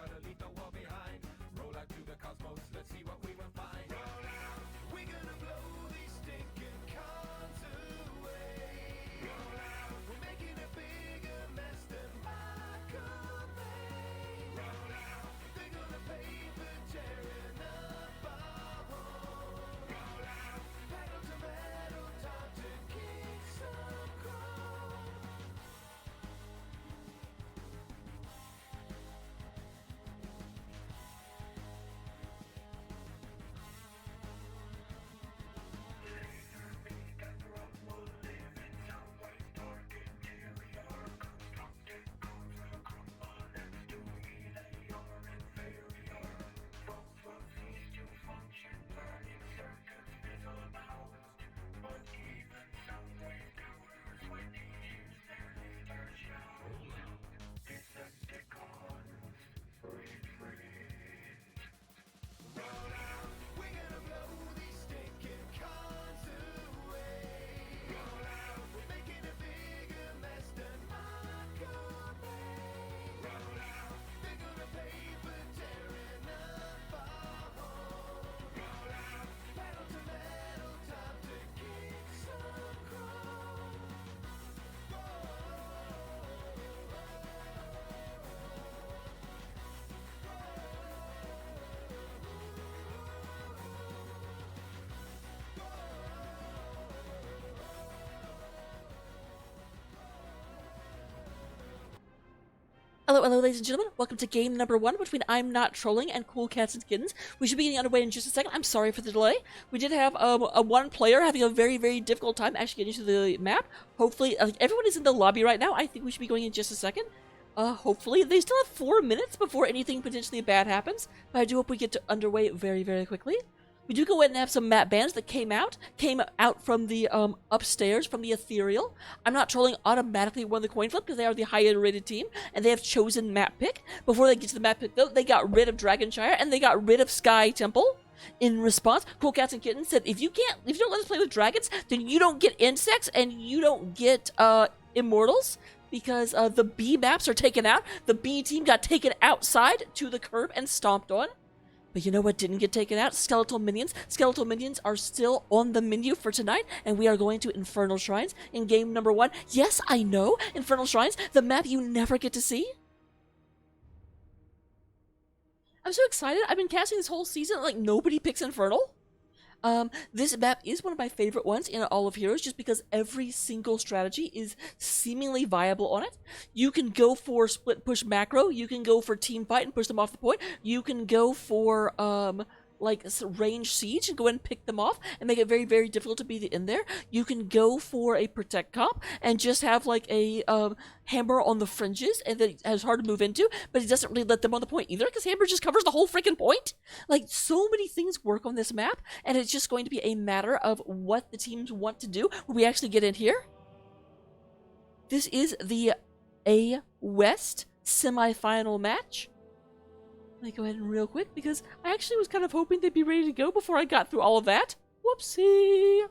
gotta leave no one behind. Roll out through the cosmos, let's see what we will find. Roll out, we're gonna blow these stinking cons away. Roll out, we're making a bigger mess than Michael Bay. Roll out, they're gonna pay for tearing up our home. Roll out, pedal to metal, time to kick some chrome. We're gonna blow these stinking cons away. Roll out, we're making a bigger mess than Michael Bay. Roll out, they're gonna pay for tearing up our home. Roll out, pedal to metal, time to kick some chrome. Hello, ladies and gentlemen. Welcome to game number 1 between I'm Not Trolling and Cool Cats and Kittens. We should be getting underway in just a second. I'm sorry for the delay. We did have a one player having a very, very difficult time actually getting to the map. Hopefully, everyone is in the lobby right now. I think we should be going in just a second. Hopefully. They still have 4 minutes before anything potentially bad happens, but I do hope we get underway very, very quickly. We do go ahead and have some map bans that came out from the upstairs, from the Ethereal. I'm Not Trolling automatically won the coin flip because they are the higher rated team, and they have chosen map pick. Before they get to the map pick though, they got rid of Dragonshire and they got rid of Sky Temple. In response, Cool Cats and Kittens said, if you don't let us play with dragons, then you don't get insects and you don't get immortals. Because the B maps are taken out. The B team got taken outside to the curb and stomped on. But you know what didn't get taken out? Skeletal Minions. Skeletal Minions are still on the menu for tonight, and we are going to Infernal Shrines in game number 1. Yes, I know, Infernal Shrines, the map you never get to see. I'm so excited. I've been casting this whole season, like nobody picks Infernal. This map is one of my favorite ones in all of Heroes just because every single strategy is seemingly viable on it. You can go for split push macro, you can go for team fight and push them off the point, you can go for, like range siege and go ahead and pick them off and make it very, very difficult to be in there. You can go for a protect comp and just have like a hammer on the fringes and that is hard to move into, but it doesn't really let them on the point either because hammer just covers the whole freaking point. Like so many things work on this map, and it's just going to be a matter of what the teams want to do when we actually get in here. This is the A West semi-final match. Let me go ahead and real quick because I actually was kind of hoping they'd be ready to go before I got through all of that. Whoopsie!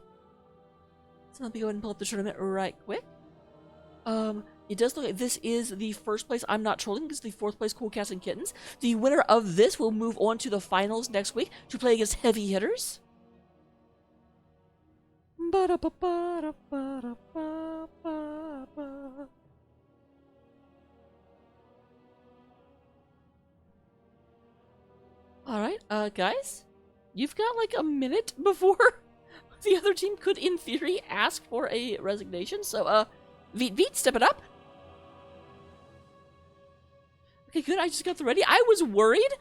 So let me go ahead and pull up the tournament right quick. It does look like this is the first place I'm Not Trolling. This is the 4th place Cool Cats and Kittens. The winner of this will move on to the finals next week to play against heavy hitters. Alright, guys, you've got like a minute before the other team could, in theory, ask for a resignation, so, Veet, step it up. Okay, good, I just got the ready. I was worried.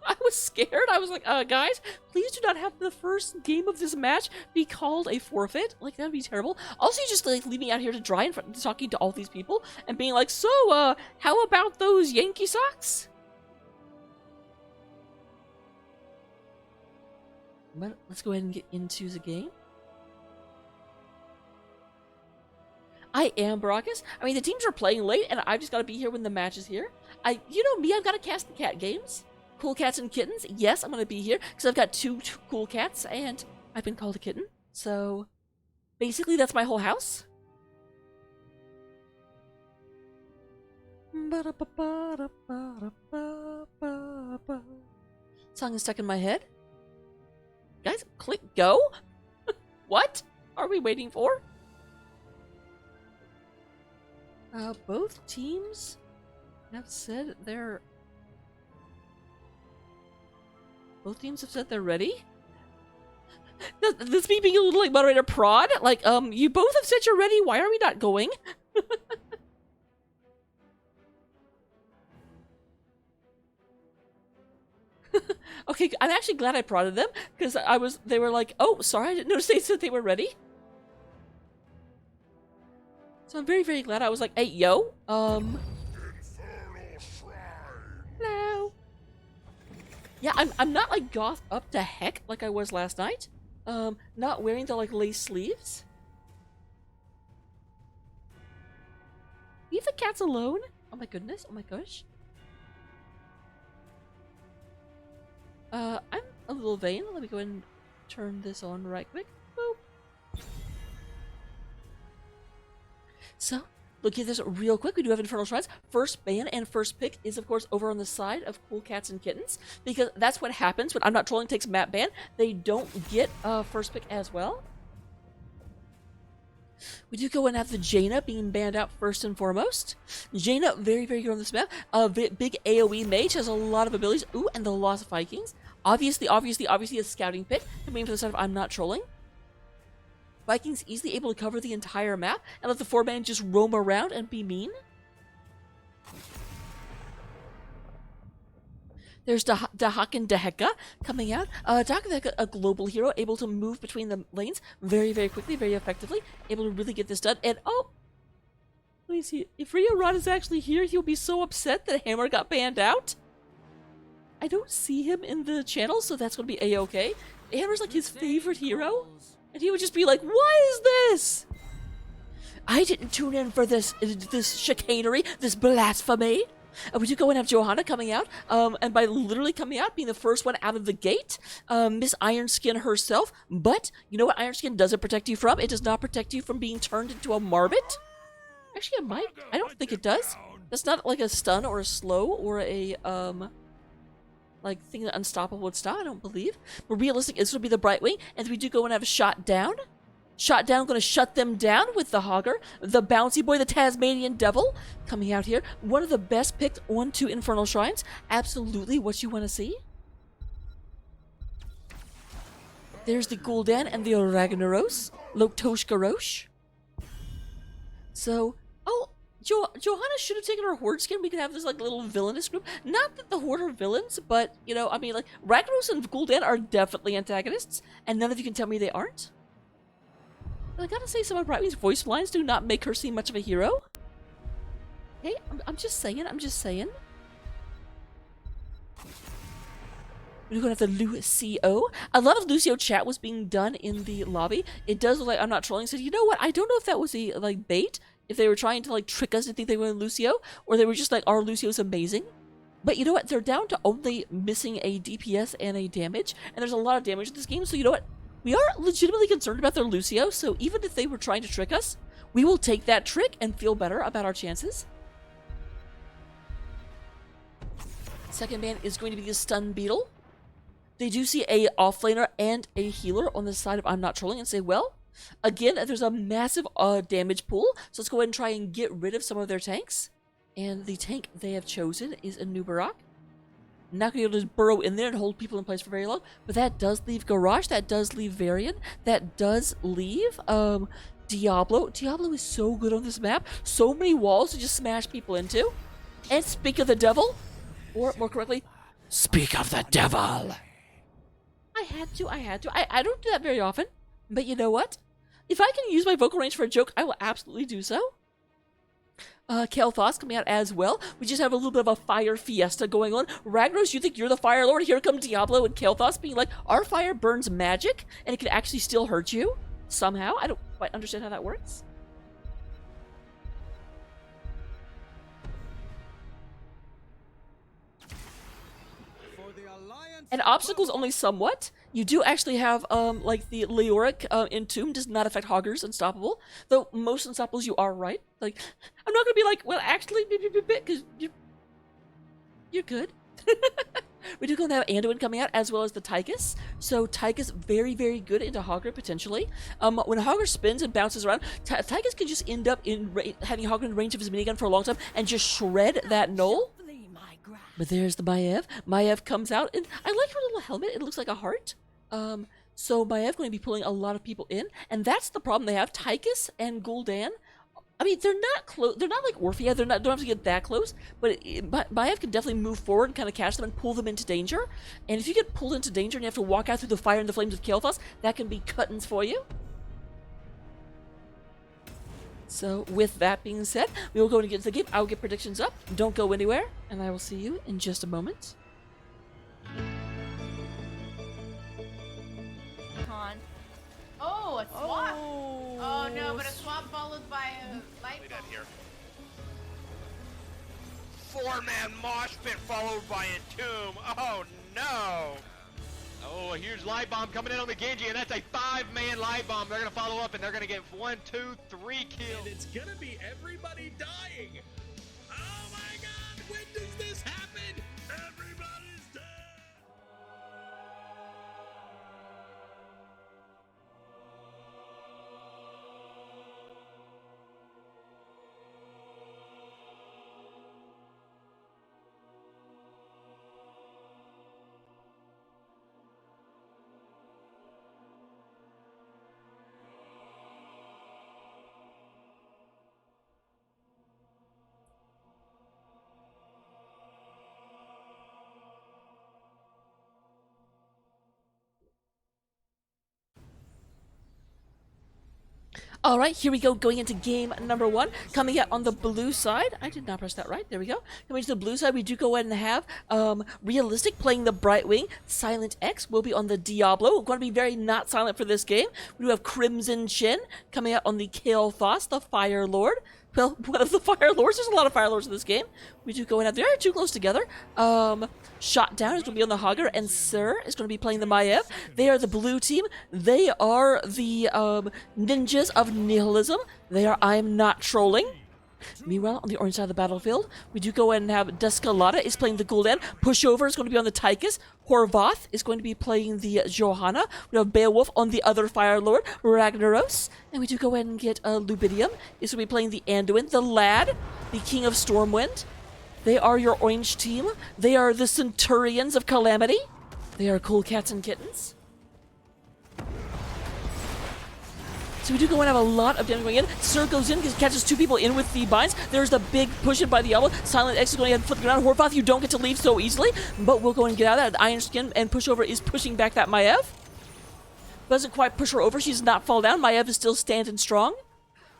I was scared. I was like, guys, please do not have the first game of this match be called a forfeit. Like, that'd be terrible. Also, you just, like, leave me out here to dry in front, talking to all these people and being like, so, how about those Yankee socks? But let's go ahead and get into the game. I am Baracus. I mean, the teams are playing late, and I've just got to be here when the match is here. You know me, I've got to cast the cat games. Cool Cats and Kittens. Yes, I'm going to be here, because I've got two cool cats, and I've been called a kitten. So, basically, that's my whole house. Song is stuck in my head. Guys, click go? What are we waiting for? Both teams have said they're... Both teams have said they're ready? This me being a little like moderator prod? Like, you both have said you're ready, why are we not going? Okay, I'm actually glad I prodded them, because they were like, oh, sorry, I didn't notice they said they were ready. So I'm very, very glad. I was like, hey, yo, hello. Yeah, I'm not like goth up to heck like I was last night. Not wearing the like lace sleeves. Leave the cats alone. Oh my goodness. Oh my gosh. I'm a little vain. Let me go ahead and turn this on right quick. Boop. So, looking at this real quick, we do have Infernal Shrines. First ban and first pick is, of course, over on the side of Cool Cats and Kittens, because that's what happens when I'm Not Trolling takes map ban. They don't get first pick as well. We do go and have the Jaina being banned out first and foremost. Jaina, very, very good on this map. Big AoE mage, has a lot of abilities. Ooh, and the Lost Vikings. Obviously a scouting pit. Coming from the side of I'm Not Trolling. Vikings easily able to cover the entire map and let the 4-man just roam around and be mean. There's Dahaken Deheka coming out. Dahaken Deheka, a global hero, able to move between the lanes very, very quickly, very effectively. Able to really get this done. And, oh! Let me see. If Rio Rod is actually here, he'll be so upset that Hammer got banned out. I don't see him in the channel, so that's going to be A-okay. Hammer's like his favorite hero. And he would just be like, what is this? I didn't tune in for this chicanery, this blasphemy. We do go and have Johanna coming out, and by literally coming out, being the first one out of the gate, Miss Ironskin herself. But, you know what Ironskin doesn't protect you from? It does not protect you from being turned into a Marbit. Actually, it might. I don't think it does. That's not like a stun or a slow or a, like, thing that Unstoppable would stop, I don't believe. But realistic, it's going to be the Brightwing, and we do go and have a Shot Down. Shot Down, going to shut them down with the Hogger. The Bouncy Boy, the Tasmanian Devil, coming out here. One of the best picked onto Infernal Shrines. Absolutely what you want to see. There's the Gul'dan and the Ragnaros. Loktoshka Rosh. So, oh, Johanna should have taken her Horde skin. We could have this like little villainous group. Not that the Horde are villains, but, you know, I mean, like, Ragnaros and Gul'dan are definitely antagonists, and none of you can tell me they aren't. But I gotta say, some of Brightwing's voice lines do not make her seem much of a hero. Hey, I'm just saying, I'm just saying. We're gonna have the Lucio. A lot of Lucio chat was being done in the lobby. It does look like I'm Not Trolling said, you know what, I don't know if that was a, like, bait. If they were trying to, like, trick us to think they were Lucio, or they were just like, our Lucio's amazing. But you know what, they're down to only missing a DPS and a damage, and there's a lot of damage in this game, so you know what? We are legitimately concerned about their Lucio, so even if they were trying to trick us, we will take that trick and feel better about our chances. Second ban is going to be the Stun Beetle. They do see a offlaner and a healer on the side of I'm Not Trolling and say, well, again, there's a massive damage pool, so let's go ahead and try and get rid of some of their tanks. And the tank they have chosen is a Nubarak. Not going to be able to burrow in there and hold people in place for very long, but that does leave Garage, that does leave Varian, that does leave Diablo. Diablo is so good on this map. So many walls to just smash people into. And speak of the devil, or more correctly, speak of the devil. I had to. I don't do that very often, but you know what? If I can use my vocal range for a joke, I will absolutely do so. Kael'thas coming out as well. We just have a little bit of a fire fiesta going on. Ragnaros, you think you're the Fire Lord? Here come Diablo and Kael'thas being like, our fire burns magic, and it can actually still hurt you somehow. I don't quite understand how that works. And obstacles only somewhat. You do actually have, like, the Leoric Entomb does not affect Hoggers Unstoppable. Though, most Unstoppables, you are right. Like, I'm not gonna be like, well, actually, because you're good. We do go and have Anduin coming out, as well as the Tychus. So, Tychus, very, very good into Hogger, potentially. When Hogger spins and bounces around, Tychus can just end up in having Hogger in range of his minigun for a long time and just shred that Knoll. But there's the Maiev. Maiev comes out, and I like her little helmet. It looks like a heart. So Maiev going to be pulling a lot of people in, and that's the problem they have. Tychus and Gul'dan, I mean, they're not close. They're not like Orphea. Don't have to get that close. But Maiev can definitely move forward and kind of catch them and pull them into danger. And if you get pulled into danger and you have to walk out through the fire and the flames of Kael'thas, that can be Kittens for you. So with that being said, we will go and get into the game. I'll get predictions up. Don't go anywhere, and I will see you in just a moment. Oh, a swap. Oh no, but a swap followed by a light bulb. Here. 4-man mosh pit followed by Entomb. Oh no! Oh, a huge light bomb coming in on the Genji, and that's a 5-man light bomb. They're gonna follow up, and they're gonna get 1, 2, 3 kills. And it's gonna be everybody dying. Oh my god, when does this happen? Everybody's dead. All right, here we go, going into game number 1. Coming out on the blue side. I did not press that right. There we go. Coming to the blue side, we do go ahead and have Realistic playing the Brightwing. Silent X will be on the Diablo. We're going to be very not silent for this game. We do have Crimson Chin coming out on the Kael'thas, the Fire Lord. Well, one of the Fire Lords. There's a lot of Fire Lords in this game. We do go and have, they're too close together. Shot Down is going to be on the Hogger, and Sir is going to be playing the Maiev. They are the blue team. They are the ninjas of nihilism. They are I am not trolling. Meanwhile, on the orange side of the battlefield, we do go ahead and have Descalada is playing the Gul'dan. Pushover is going to be on the Tychus. Horvath is going to be playing the Johanna. We have Beowulf on the other Fire Lord, Ragnaros. And we do go ahead and get Lubidium is going to be playing the Anduin. The Lad, the King of Stormwind. They are your orange team. They are the Centurions of Calamity. They are cool cats and kittens. So we do go and have a lot of damage going in. Sir goes in, catches 2 people in with the binds. There's the big push in by the elbow. Silent X is going ahead and flipping around. Horvath, you don't get to leave so easily, but we'll go and get out of that. Iron Skin and Pushover is pushing back that Maiev. Doesn't quite push her over. She does not fall down. Maiev is still standing strong.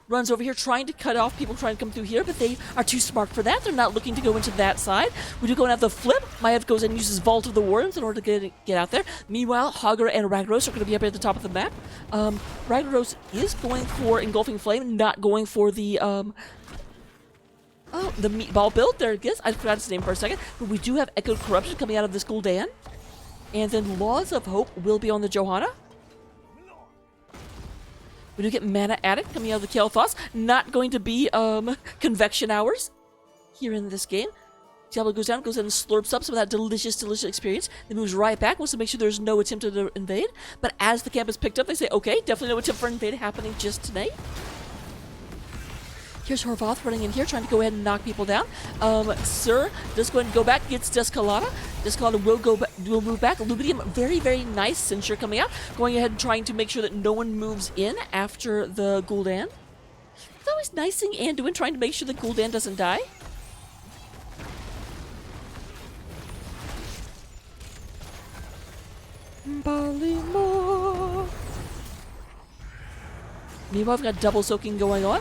Runs over here trying to cut off people trying to come through here, but they are too smart for that. They're not looking to go into that side. We do go and have the flip. Maiev goes and uses Vault of the Wardens in order to get out there. Meanwhile, Hogger and Ragnaros are going to be up at the top of the map. Ragnaros is going for Engulfing Flame, not going for the the meatball build. There it is. I forgot his name for a second. But we do have Echoed Corruption coming out of this Gul'dan. And then Laws of Hope will be on the Johanna. We do get Mana Addict coming out of the Kael'thas. Not going to be Convection Hours here in this game. Diablo goes down, goes in and slurps up some of that delicious, delicious experience. Then moves right back, wants to make sure there's no attempt to invade. But as the camp is picked up, they say, okay, definitely no attempt for invade happening just tonight. Here's Horvath running in here, trying to go ahead and knock people down. Sir does go ahead and go back, gets Descalada. Descalada will move back. Lubidium, very, very nice Censure coming out. Going ahead and trying to make sure that no one moves in after the Gul'dan. It's always nice seeing Anduin trying to make sure the Gul'dan doesn't die. Balimo. Meanwhile, we've got double soaking going on.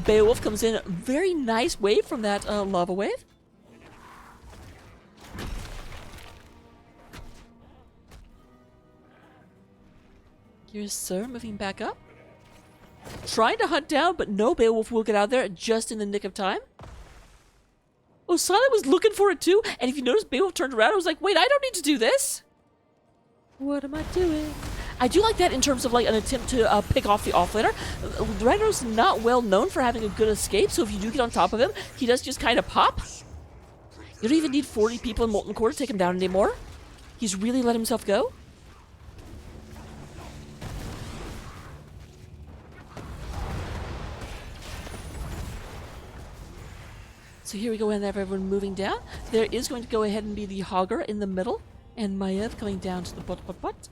Beowulf comes in, very nice wave from that lava wave. Here's Sir moving back up. Trying to hunt down, but no, Beowulf will get out there just in the nick of time. Oh, Silent was looking for it too, and if you notice, Beowulf turned around and was like, wait, I don't need to do this. What am I doing? I do like that in terms of like an attempt to pick off the offlaner. Ragnaros not well known for having a good escape, so if you do get on top of him, he does just kind of pop. You don't even need 40 people in Molten Core to take him down anymore. He's really let himself go. So here we go and have everyone moving down. There is going to go ahead and be the Hogger in the middle, and Maiev coming down to the butt.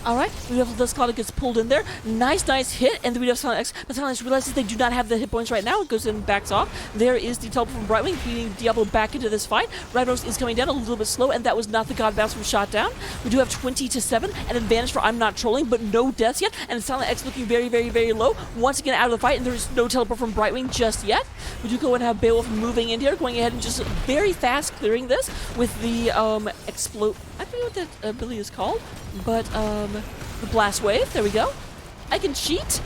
Alright, we have Dusclotta gets pulled in there. Nice hit, and then we have Silent X. But Silent X realizes they do not have the hit points right now. It goes in and backs off. There is the teleport from Brightwing, beating Diablo back into this fight. Ragnaros is coming down a little bit slow, and that was not the God Bounce from shot down. We do have 20-7, an advantage for I'm Not Trolling, but no deaths yet. And Silent X looking very low. Once again out of the fight, and there's no teleport from Brightwing just yet. We do go and have Beowulf moving in here, going ahead and just very fast clearing this with the explode. I don't know what that ability is called, but the blast wave. There we go. I can cheat.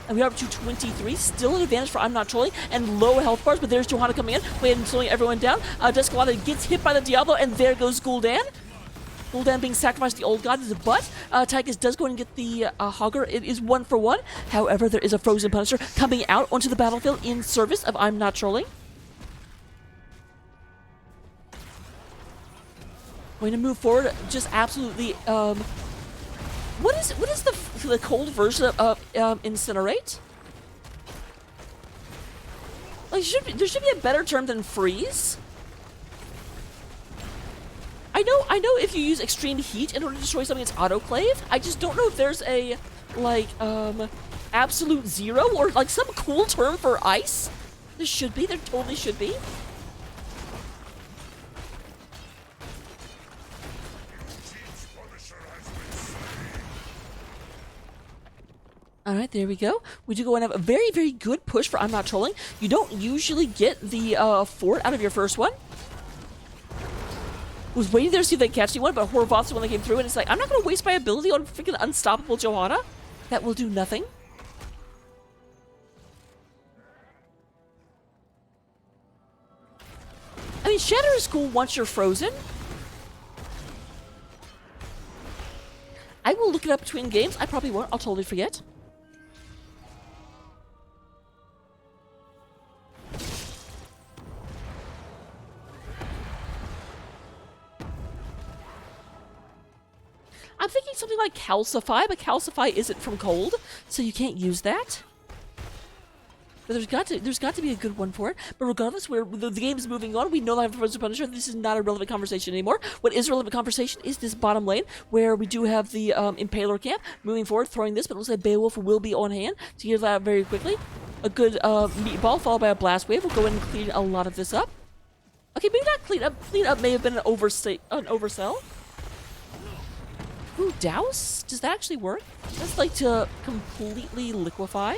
And we are up to 23. Still an advantage for I'm Not Trolling and low health bars, but there's Johanna coming in, going ahead and slowing everyone down. Dusclotta gets hit by the Diablo, and there goes Gul'dan. Gul'dan being sacrificed to the old god is a butt. Tychus does go and get the Hogger. It is 1-for-1. However, there is a Frozen Punisher coming out onto the battlefield in service of I'm Not Trolling. Going to move forward, just absolutely. What is the cold version of Incinerate? Like, there should be a better term than freeze. I know if you use extreme heat in order to destroy something, it's autoclave. I just don't know if there's a like absolute zero or like some cool term for ice. There should be. There totally should be. Alright, there we go. We do go and have a very good push for I'm Not Trolling. You don't usually get the fort out of your first one. Was waiting there to see if they catch anyone, but Horvath's the one that came through, and it's like, I'm not going to waste my ability on freaking unstoppable Johanna. That will do nothing. I mean, Shatter is cool once you're frozen. I will look it up between games. I probably won't. I'll totally forget. I'm thinking something like Calcify, but Calcify isn't from cold, so you can't use that. But there's got to be a good one for it. But regardless, the game's moving on. We know that I have Frozen Punisher. This is not a relevant conversation anymore. What is a relevant conversation is this bottom lane, where we do have the Impaler camp moving forward, throwing this, but it looks like Beowulf will be on hand to get that out very quickly. A good meatball followed by a blast wave. We'll go in and clean a lot of this up. Okay, maybe not clean up. Clean up may have been an oversell. Ooh, douse? Does that actually work? That's like to completely liquefy.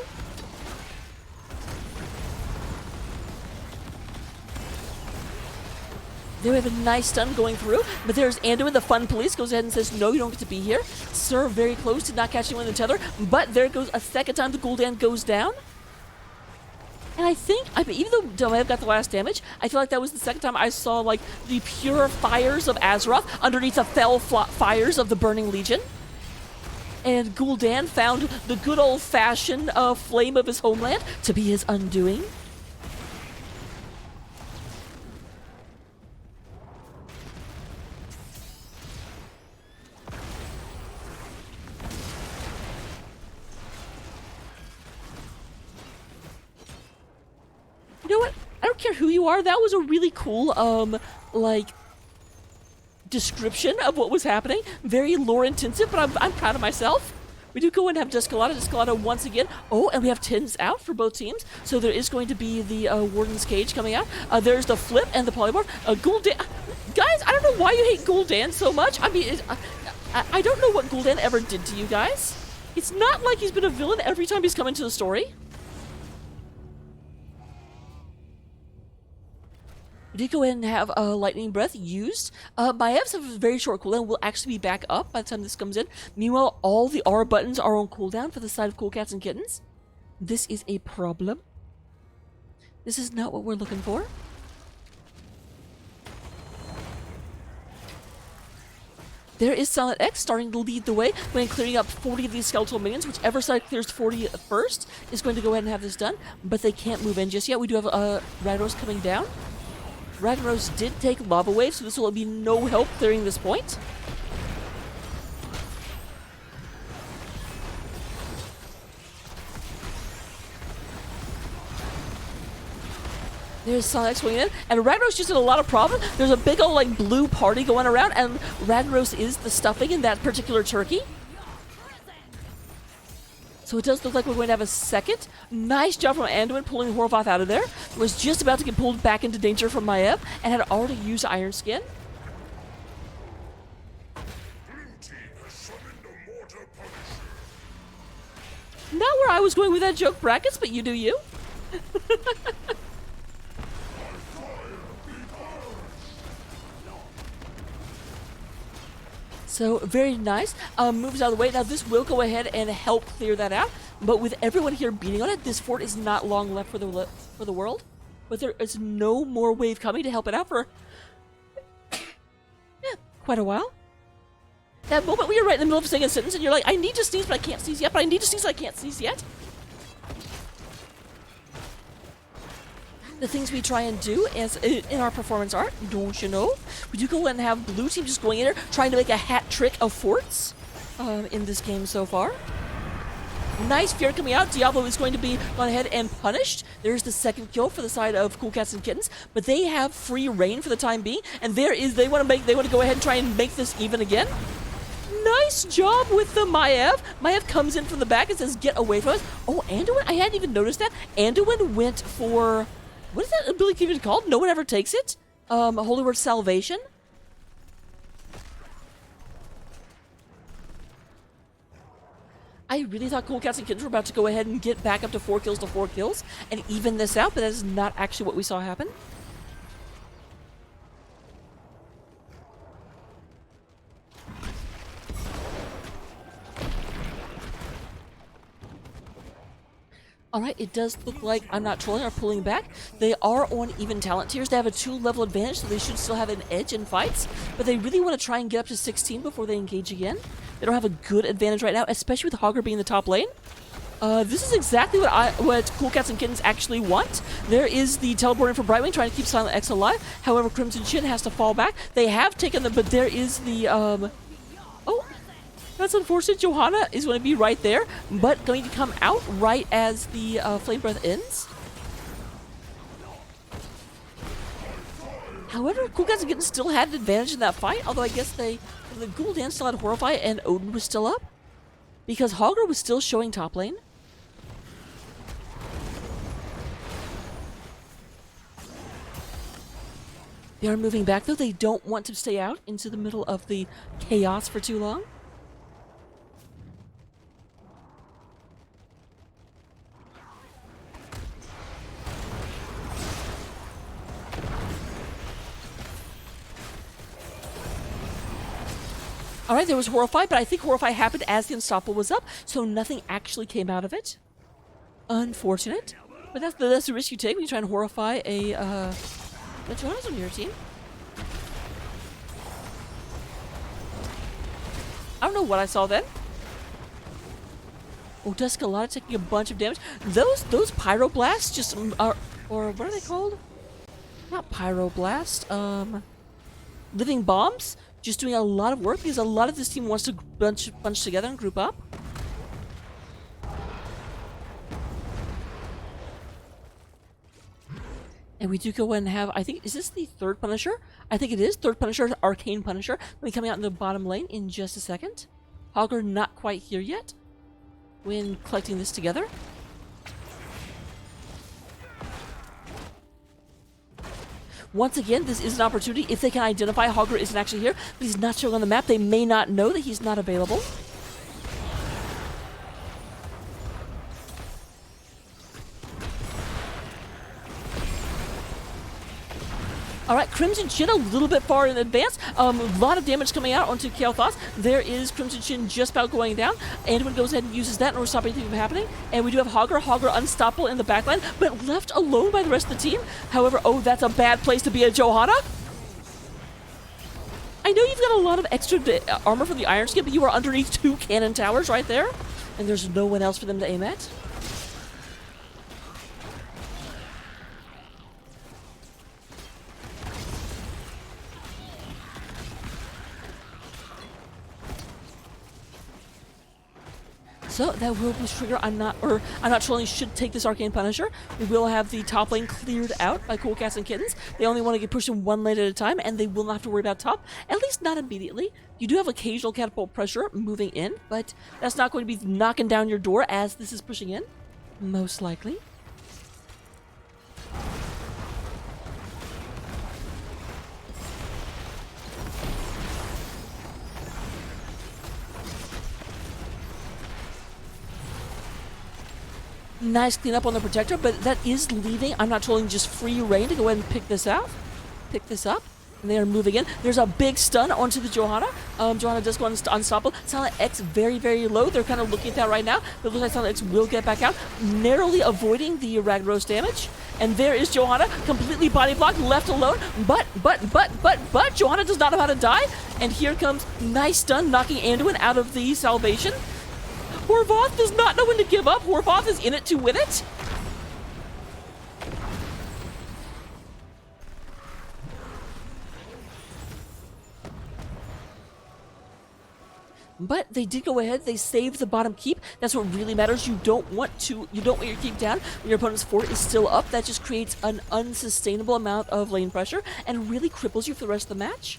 There we have a nice stun going through, but there's Anduin, the fun police, goes ahead and says, no, you don't get to be here. Sir, very close, did not catch anyone in the tether, but there goes a second time the Gul'dan goes down. And I think, even though Domaev got the last damage, I feel like that was the second time I saw, like, the pure fires of Azeroth underneath the fell fires of the Burning Legion. And Gul'dan found the good old-fashioned flame of his homeland to be his undoing. You know what? I don't care who you are. That was a really cool, like, description of what was happening. Very lore intensive, but I'm proud of myself. We do go and have Dusclotta once again. Oh, and we have Tins out for both teams. So there is going to be the Warden's Cage coming out. There's the Flip and the Polymorph. Gul'dan. Guys, I don't know why you hate Gul'dan so much. I mean, I don't know what Gul'dan ever did to you guys. It's not like he's been a villain every time he's come into the story. We did go ahead and have a lightning breath used. Maev's have a very short cooldown. Will actually be back up by the time this comes in. Meanwhile, all the R buttons are on cooldown for the side of Cool Cats and Kittens. This is a problem. This is not what we're looking for. There is Silent X starting to lead the way when clearing up 40 of these skeletal minions. Whichever side clears 40 first is going to go ahead and have this done, but they can't move in just yet. We do have Ragnaros coming down. Ragnaros did take Lava Wave, so this will be no help clearing this point. There's Sonic swinging in, and Ragnaros just had a lot of problems. There's a big old like blue party going around, and Ragnaros is the stuffing in that particular turkey. So it does look like we're going to have a second. Nice job from Anduin pulling Horvath out of there. Was just about to get pulled back into danger from Maiev, and had already used Iron Skin. Not where I was going with that joke, Brackets, but you do you. So, very nice. Moves out of the way. Now, this will go ahead and help clear that out. But with everyone here beating on it, this fort is not long left for the world. But there is no more wave coming to help it out for quite a while. That moment when you're right in the middle of saying a sentence and you're like, I need to sneeze, but I can't sneeze yet. But I need to sneeze, but I can't sneeze yet. The things we try and do as in our performance art, don't you know? We do go and have blue team just going in there, trying to make a hat trick of forts in this game so far. Nice fear coming out. Diablo is going to be gone ahead and punished. There's the second kill for the side of Cool Cats and Kittens, but they have free reign for the time being, and they want to go ahead and try and make this even again. Nice job with the Maiev. Maiev comes in from the back and says, "Get away from us." Oh, Anduin, I hadn't even noticed that. Anduin went for, what is that ability even called? No one ever takes it. Holy Word Salvation. I really thought Cool Cats and Kittens were about to go ahead and get back up to 4 kills to 4 kills and even this out, but that is not actually what we saw happen. Alright, it does look like I'm not trolling or pulling back. They are on even talent tiers. They have a 2-level advantage, so they should still have an edge in fights. But they really want to try and get up to 16 before they engage again. They don't have a good advantage right now, especially with Hogger being the top lane. This is exactly what Cool Cats and Kittens actually want. There is the teleporting for Brightwing, trying to keep Silent X alive. However, Crimson Chin has to fall back. They have taken the, but there is the, oh, that's unfortunate. Johanna is going to be right there, but going to come out right as the Flame Breath ends. However, Cool Cats and Kittens still had an advantage in that fight, although I guess the Gul'dan still had Horrify and Odin was still up, because Hogger was still showing top lane. They are moving back, though. They don't want to stay out into the middle of the chaos for too long. Alright, there was Horrify, but I think Horrify happened as the Unstoppable was up, so nothing actually came out of it. Unfortunate. But that's the risk you take when you try and Horrify a, Johanna's on your team. I don't know what I saw then. Oh, Duskalata taking a bunch of damage. Those Pyroblasts just are, or what are they called? Not Pyroblast, Living Bombs. Just doing a lot of work because a lot of this team wants to bunch together and group up. And we do go and have, I think, is this the third Punisher? I think it is. Third Punisher, Arcane Punisher. Will be coming out in the bottom lane in just a second. Hogger not quite here yet when collecting this together. Once again, this is an opportunity. If they can identify Hogger isn't actually here, but he's not showing on the map, they may not know that he's not available. Alright, Crimson Chin a little bit far in advance. A lot of damage coming out onto Kael'thas. There is Crimson Chin just about going down. Anduin goes ahead and uses that in order to stop anything from happening. And we do have Hogger unstoppable in the backline, but left alone by the rest of the team. However, oh, that's a bad place to be at Johanna. I know you've got a lot of extra armor from the Iron Skin, but you are underneath 2 cannon towers right there. And there's no one else for them to aim at. So that will be trigger. I'm not trolling. Should take this Arcane Punisher. We will have the top lane cleared out by Cool Cats and Kittens. They only want to get pushed in one lane at a time, and they will not have to worry about top. At least not immediately. You do have occasional catapult pressure moving in, but that's not going to be knocking down your door as this is pushing in. Most likely. Nice cleanup on the Protector, but that is leaving, I'm not trolling, just free reign to go ahead and pick this out. Pick this up. And they are moving in. There's a big stun onto the Johanna. Johanna does go unstoppable. Silent X very, very low. They're kind of looking at that right now. But it looks like Silent X will get back out, narrowly avoiding the Ragnaros damage. And there is Johanna, completely body blocked, left alone. But, Johanna does not know how to die. And here comes nice stun, knocking Anduin out of the salvation. Horvath does not know when to give up. Horvath is in it to win it. But they did go ahead, they saved the bottom keep. That's what really matters. You don't want your keep down when your opponent's fort is still up. That just creates an unsustainable amount of lane pressure and really cripples you for the rest of the match.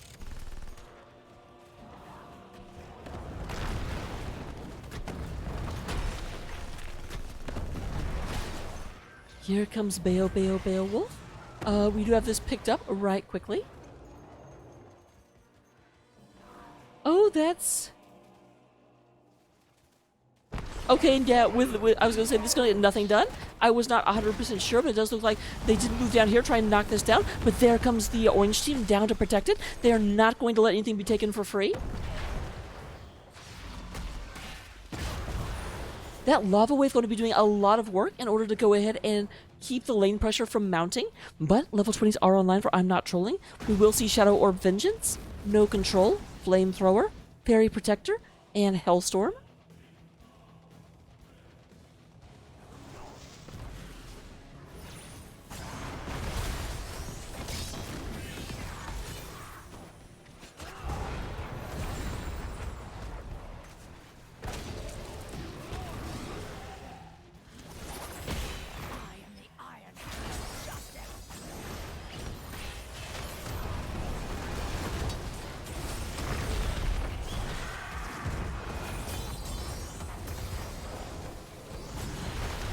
Here comes Beowulf. We do have this picked up right quickly. Oh, that's... Okay, yeah, with I was going to say, this is going to get nothing done. I was not 100% sure, but it does look like they did move down here, try and knock this down. But there comes the orange team down to protect it. They are not going to let anything be taken for free. That lava wave is going to be doing a lot of work in order to go ahead and keep the lane pressure from mounting. But level 20s are online for I'm Not Trolling. We will see Shadow Orb Vengeance, No Control, Flamethrower, Fairy Protector, and Hellstorm.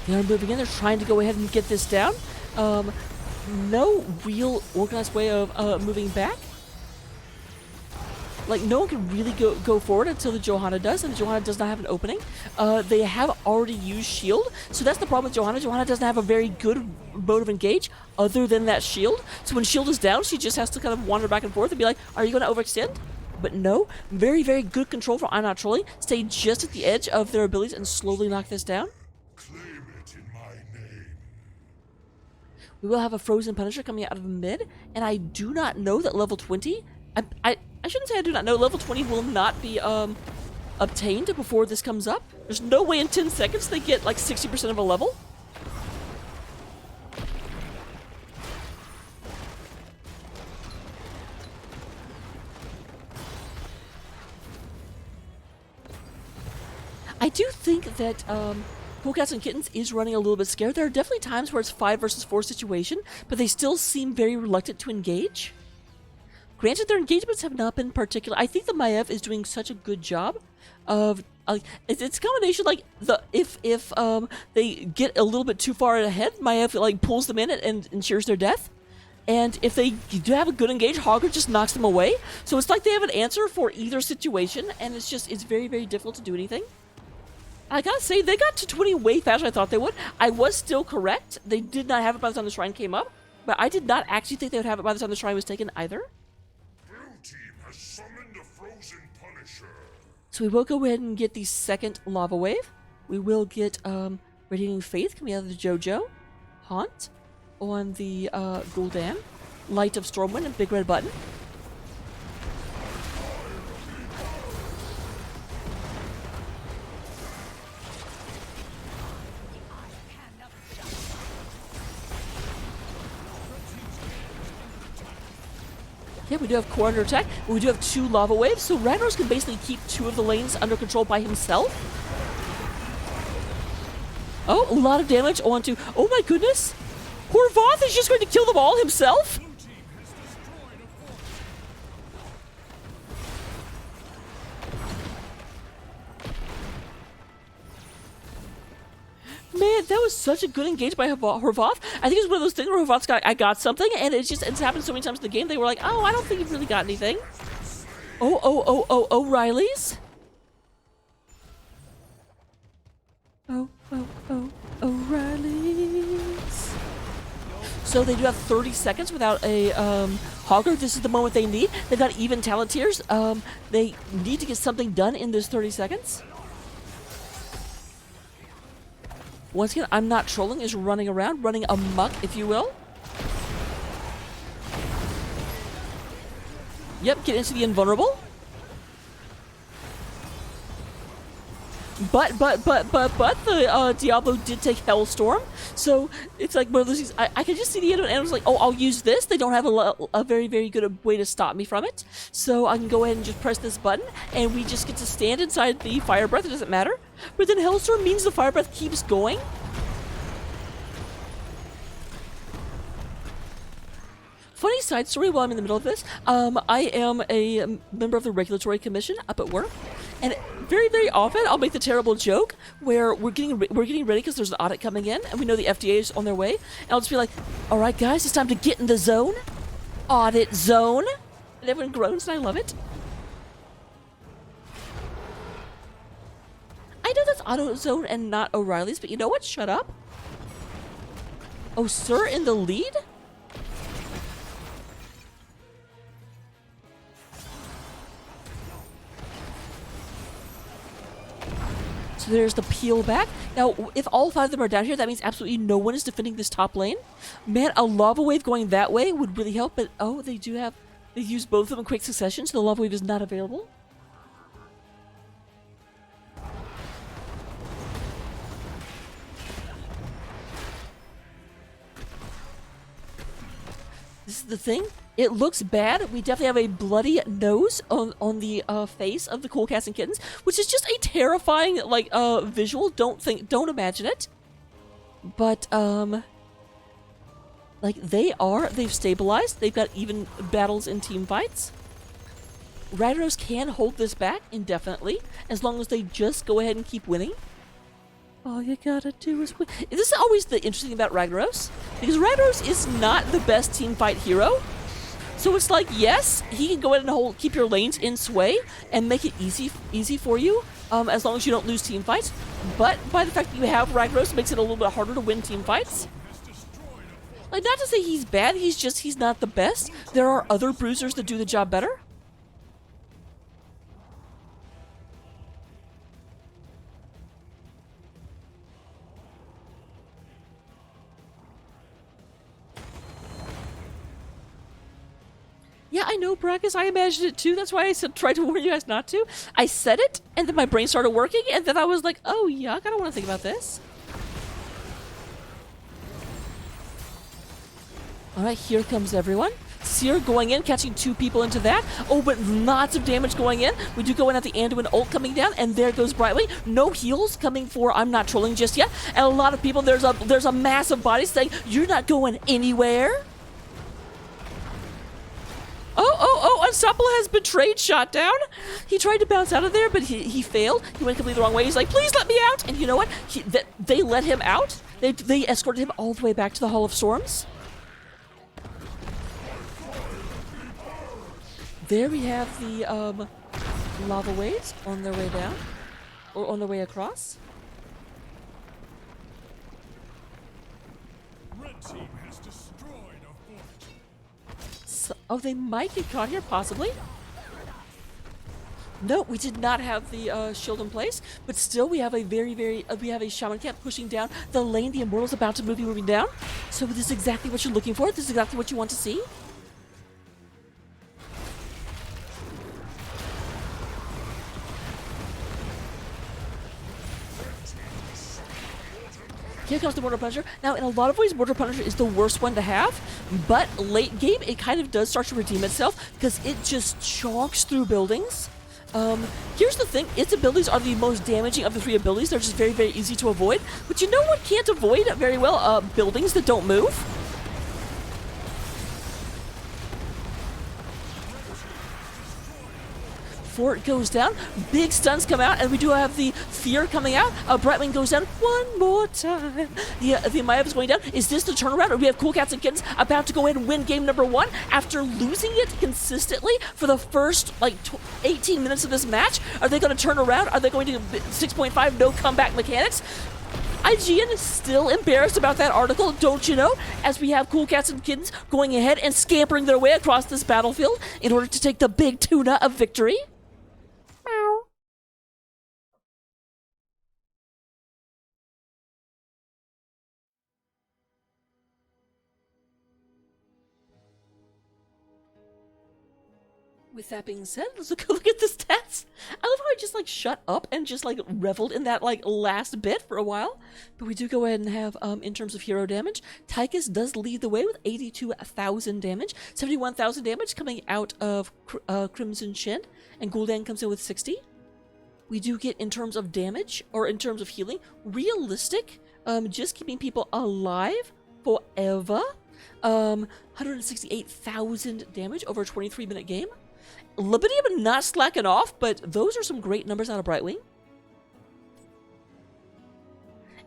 They're moving in. They're trying to go ahead and get this down. No real organized way of moving back. Like, no one can really go forward until the Johanna does, and the Johanna does not have an opening. They have already used shield, so that's the problem with Johanna. Johanna doesn't have a very good mode of engage other than that shield. So when shield is down, she just has to kind of wander back and forth and be like, are you going to overextend? But no, very, very good control from I'm Not Trolling. Stay just at the edge of their abilities and slowly knock this down. We will have a Frozen Punisher coming out of mid, and I do not know that level 20... I shouldn't say I do not know. Level 20 will not be obtained before this comes up. There's no way in 10 seconds they get like 60% of a level. I do think that Cool Cats and Kittens is running a little bit scared. There are definitely times where it's 5 versus 4 situation, but they still seem very reluctant to engage. Granted, their engagements have not been particular. I think the Maiev is doing such a good job of it's a combination like if they get a little bit too far ahead, Maiev like pulls them in and ensures their death. And if they do have a good engage, Hogger just knocks them away. So it's like they have an answer for either situation, and it's very, very difficult to do anything. I gotta say, they got to 20 way faster than I thought they would. I was still correct. They did not have it by the time the shrine came up. But I did not actually think they would have it by the time the shrine was taken either. Blue team has summoned a frozen punisher. So we will go ahead and get the second lava wave. We will get Radiating Faith coming out of the JoJo. Haunt on the Gul'dan. Light of Stormwind and Big Red Button. Yeah, we do have core under attack, but we do have 2 lava waves, so Ragnaros can basically keep 2 of the lanes under control by himself. Oh, a lot of damage onto... Oh my goodness! Horvath is just going to kill them all himself? Man, that was such a good engage by Horvath. I think it's one of those things where Horvath's got, I got something, and it's happened so many times in the game, they were like, oh, I don't think you've really got anything. Oh, O'Reilly's. Oh, O'Reilly's. So they do have 30 seconds without a Hogger. This is the moment they need. They've got even Talontiers. They need to get something done in this 30 seconds. Once again, I'm not trolling, is running around, running amok, if you will. Yep, get into the invulnerable. But the Diablo did take Hellstorm, so it's like one of those things. I can just see the end, and I was like, oh, I'll use this. They don't have a very, very good way to stop me from it, so I can go ahead and just press this button, and we just get to stand inside the Fire Breath. It doesn't matter. But then Hellstorm means the Fire Breath keeps going. Funny side story while I'm in the middle of this. I am a member of the Regulatory Commission up at work, and very, very often I'll make the terrible joke where we're getting ready because there's an audit coming in, and we know the FDA is on their way, and I'll just be like, all right, guys, it's time to get in the zone. Audit zone. And everyone groans, and I love it. I know that's AutoZone and not O'Reilly's, but you know what? Shut up. Oh, sir, in the lead? So there's the peel back. Now, if all 5 of them are down here, that means absolutely no one is defending this top lane. Man, a lava wave going that way would really help, but oh, they use both of them in quick succession, so the lava wave is not available. This is the thing. It looks bad. We definitely have a bloody nose on the face of the Cool Cats and Kittens, which is just a terrifying visual. Don't imagine it. But like they've stabilized. They've got even battles in team fights. Ragnaros can hold this back indefinitely as long as they just go ahead and keep winning. All you gotta do is win. This is always the interesting thing about Ragnaros, because Ragnaros is not the best team fight hero. So it's like, yes, he can go ahead and keep your lanes in sway and make it easy for you, as long as you don't lose team fights. But by the fact that you have Ragnaros, it makes it a little bit harder to win team fights. Like, not to say he's bad, he's not the best. There are other bruisers that do the job better. Yeah, I know, Brackus. I imagined it too. That's why I tried to warn you guys not to. I said it, and then my brain started working, and then I was like, oh, yuck, I don't want to think about this. Alright, here comes everyone. Seer going in, catching 2 people into that. Oh, but lots of damage going in. We do go in at the Anduin ult coming down, and there goes Brightwing. No heals coming for I'm not trolling just yet. And a lot of people, there's a massive body saying, you're not going anywhere. Oh, Unstoppable has betrayed Shot Down. He tried to bounce out of there, but he failed. He went completely the wrong way. He's like, please let me out. And you know what? They let him out. They escorted him all the way back to the Hall of Storms. There we have the lava waves on their way down, or on their way across. Red team has destroyed a Oh, they might get caught here, possibly. No, we did not have the shield in place, but still we have a we have a shaman camp pushing down the lane. The Immortal's about to moving down. So this is exactly what you're looking for. This is exactly what you want to see. Here comes the Mortal Punisher. Now, in a lot of ways, Mortal Punisher is the worst one to have, but late game, it kind of does start to redeem itself because it just chonks through buildings. Here's the thing, its abilities are the most damaging of the 3 abilities. They're just very easy to avoid. But you know what can't avoid very well? Buildings that don't move. Fort goes down, big stuns come out, and we do have the fear coming out. Brightwing goes down one more time. The Maya's going down. Is this the turnaround? Or we have Cool Cats and Kittens about to go ahead and win game number 1 after losing it consistently for the first, 18 minutes of this match? Are they going to turn around? Are they going to 6.5 no comeback mechanics? IGN is still embarrassed about that article, don't you know? As we have Cool Cats and Kittens going ahead and scampering their way across this battlefield in order to take the big tuna of victory. Meow. With that being said, let's look at the stats. I love how I just shut up and just reveled in that last bit for a while. But we do go ahead and have in terms of hero damage, Tychus does lead the way with 82,000 damage, 71,000 damage coming out of Crimson Shin, and Gul'dan comes in with 60. We do get, in terms of damage, or in terms of healing, realistic, just keeping people alive forever. 168,000 damage over a 23-minute game. Libidium not slacking off, but those are some great numbers out of Brightwing.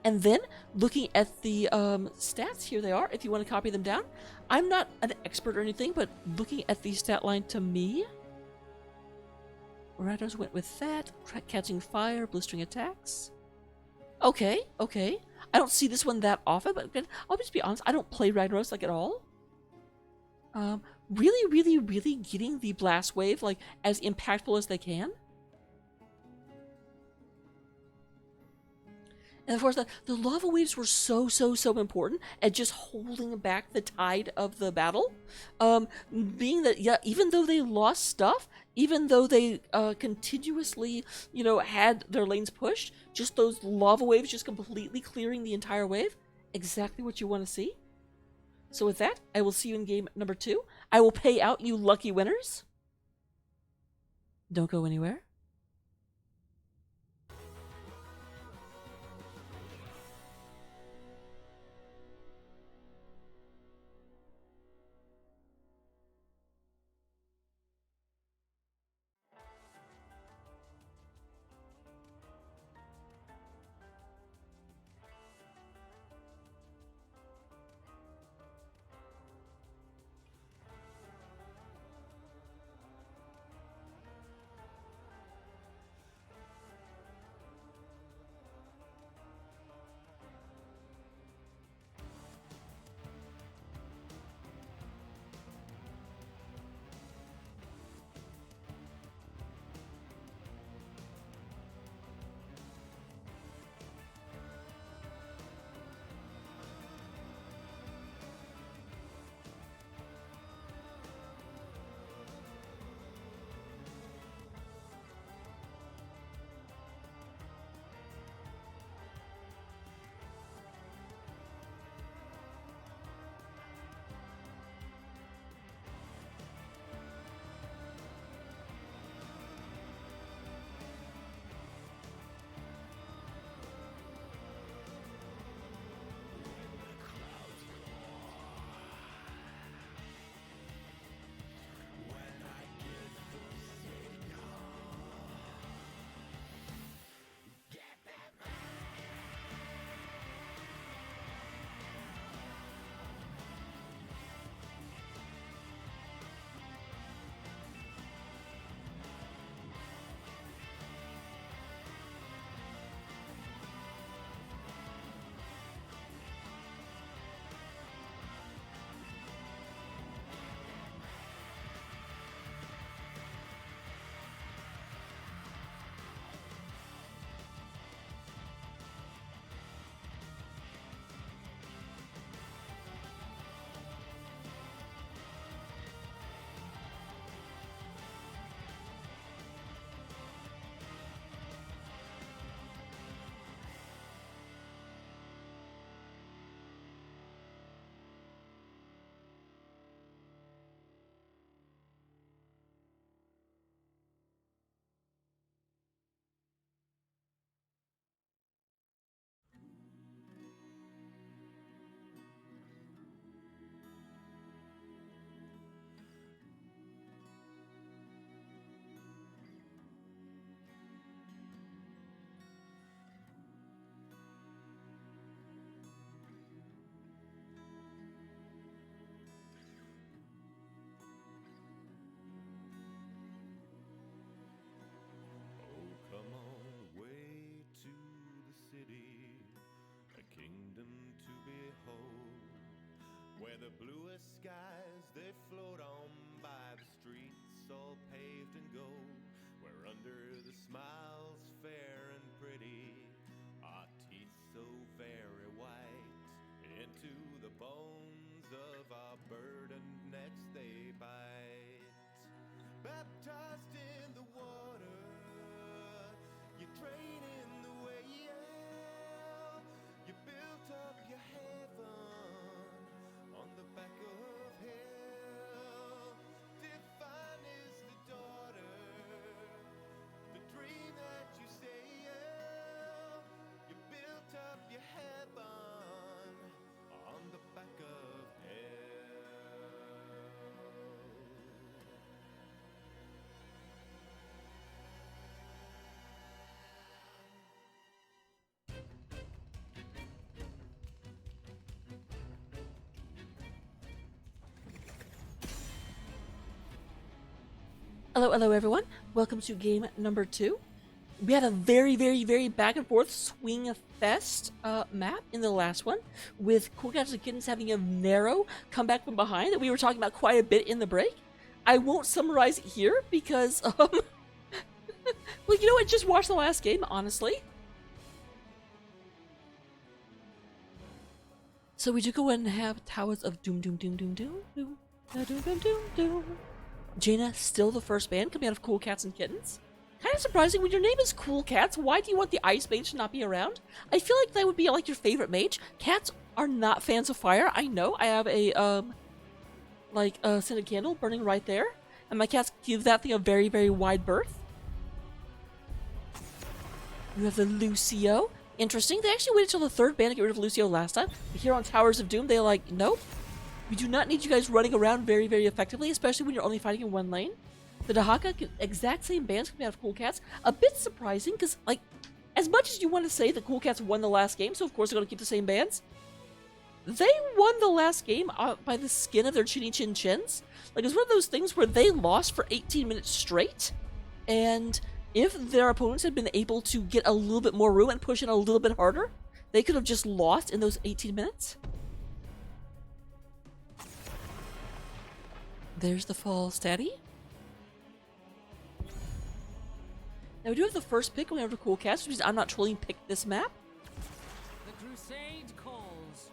And then, looking at the stats, here they are, if you want to copy them down. I'm not an expert or anything, but looking at the stat line to me, Rados went with that. Catching fire, blistering attacks. Okay. I don't see this one that often, but I'll just be honest, I don't play Ragnaros at all. Really getting the blast wave as impactful as they can. And of course, the lava waves were so important at just holding back the tide of the battle. Being that, even though they lost stuff, even though they continuously, had their lanes pushed, just those lava waves just completely clearing the entire wave, exactly what you want to see. So with that, I will see you in game number 2. I will pay out you lucky winners. Don't go anywhere. where the bluest skies they float on by the streets all paved in gold, where under the smiles fair and pretty our teeth so very white, into the bones of our burdened necks they bite. Baptized in the water, you drain in the well, you built up your heaven on the back of hell. Divine is the daughter, the dream that you sail. You built up your heaven on the back of hell. Hello, hello everyone. Welcome to game number 2. We had a very back and forth swing fest map in the last one, with Cool Cats and Kittens having a narrow comeback from behind that we were talking about quite a bit in the break. I won't summarize it here because, well, you know what? Just watch the last game, honestly. So we do go ahead and have Towers of Doom. Jaina, still the first band coming out of Cool Cats and Kittens. Kind of surprising when your name is Cool Cats. Why do you want the Ice Mage to not be around? I feel like that would be like your favorite mage. Cats are not fans of fire. I know. I have a scented candle burning right there, and my cats give that thing a very wide berth. You have the Lucio. Interesting. They actually waited till the third band to get rid of Lucio last time. But here on Towers of Doom, they're like, nope. We do not need you guys running around very effectively, especially when you're only fighting in one lane. The Dahaka, exact same bands coming out of Cool Cats. A bit surprising, because, like, as much as you want to say that Cool Cats won the last game, so of course they're going to keep the same bands, they won the last game by the skin of their chinny chin chins. Like, it's one of those things where they lost for 18 minutes straight, and if their opponents had been able to get a little bit more room and push in a little bit harder, they could have just lost in those 18 minutes. There's the fall statty. Now we do have the first pick going over to Cool Cats, which means I'm not trolling pick this map. The crusade calls.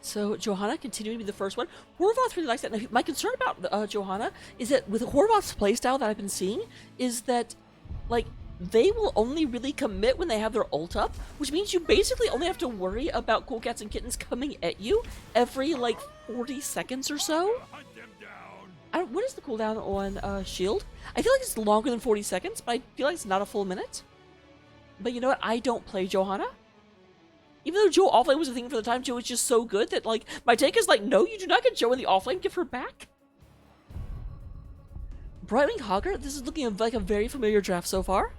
So Johanna continuing to be the first one. Horvath really likes that. Now, my concern about Johanna is that with Horvath's playstyle that I've been seeing is that, like, they will only really commit when they have their ult up, which means you basically only have to worry about Cool Cats and Kittens coming at you every, like, 40 seconds or so. What is the cooldown on shield? I feel like it's longer than 40 seconds, but I feel like it's not a full minute. But you know what? I don't play Johanna. Even though Joe offlane was a thing for the time, Joe is just so good that, like, my take is like, no, you do not get Joe in the offlane, give her back. Brightwing Hogger, this is looking like a very familiar draft so far.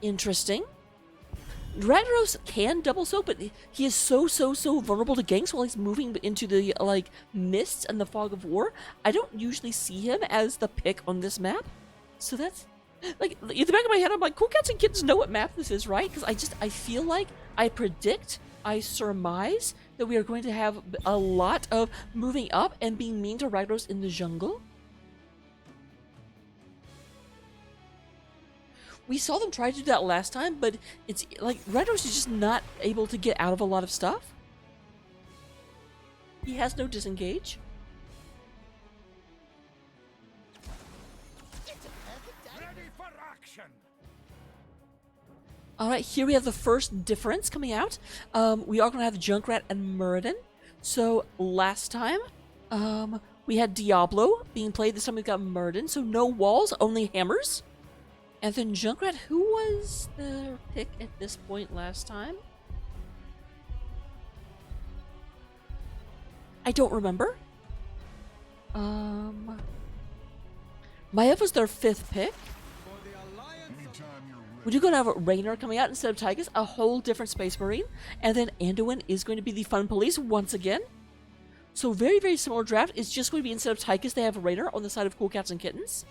Interesting. Ragnaros can double soak, but he is so vulnerable to ganks while he's moving into the, like, mists and the fog of war. I don't usually see him as the pick on this map. So that's, like, in the back of my head, I'm like, Cool Cats and Kittens know what map this is, right? Because I feel like I predict, I surmise that we are going to have a lot of moving up and being mean to Ragnaros in the jungle. We saw them try to do that last time, but it's like Ragnaros is just not able to get out of a lot of stuff. He has no disengage. Ready for action! Alright, here we have the first difference coming out. We are going to have Junkrat and Muradin. So last time, we had Diablo being played. This time we've got Muradin. So no walls, only hammers. And then Junkrat, who was the pick at this point last time? I don't remember. Maiev was their 5th pick. We do going to have Raynor coming out instead of Tygus, a whole different Space Marine. And then Anduin is going to be the Fun Police once again. So very, very similar draft. It's just going to be instead of Tychus, they have Rainer on the side of Cool Cats and Kittens.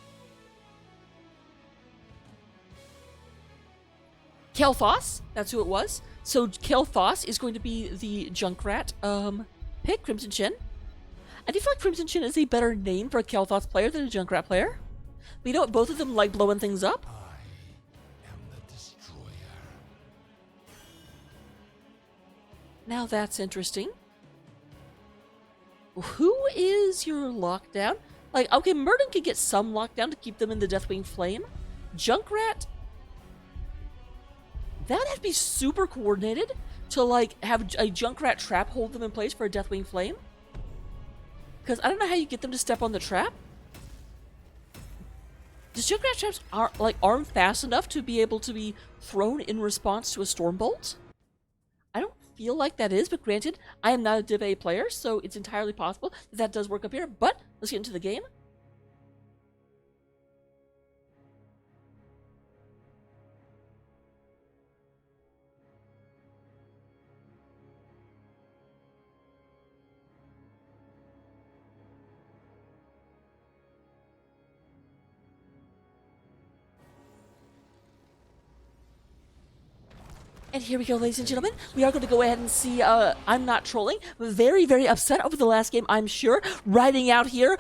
Kel'Thas, that's who it was. So Kel'Thas is going to be the Junkrat pick, Crimson Chin. I do feel like Crimson Chin is a better name for a Kel'Thas player than a Junkrat player. But you know what? Both of them like blowing things up. I am the destroyer. Now that's interesting. Who is your lockdown? Like, okay, Murden could get some lockdown to keep them in the Deathwing Flame. Junkrat, that would have to be super coordinated to, like, have a Junkrat trap hold them in place for a Deathwing Flame. Because I don't know how you get them to step on the trap. Does Junkrat traps aren't fast enough to be able to be thrown in response to a Stormbolt? I don't feel like that is, but granted, I am not a Div A player, so it's entirely possible that that does work up here. But let's get into the game. And here we go, ladies and gentlemen. We are going to go ahead and see, I'm not trolling. Very, very upset over the last game, I'm sure. Riding out here,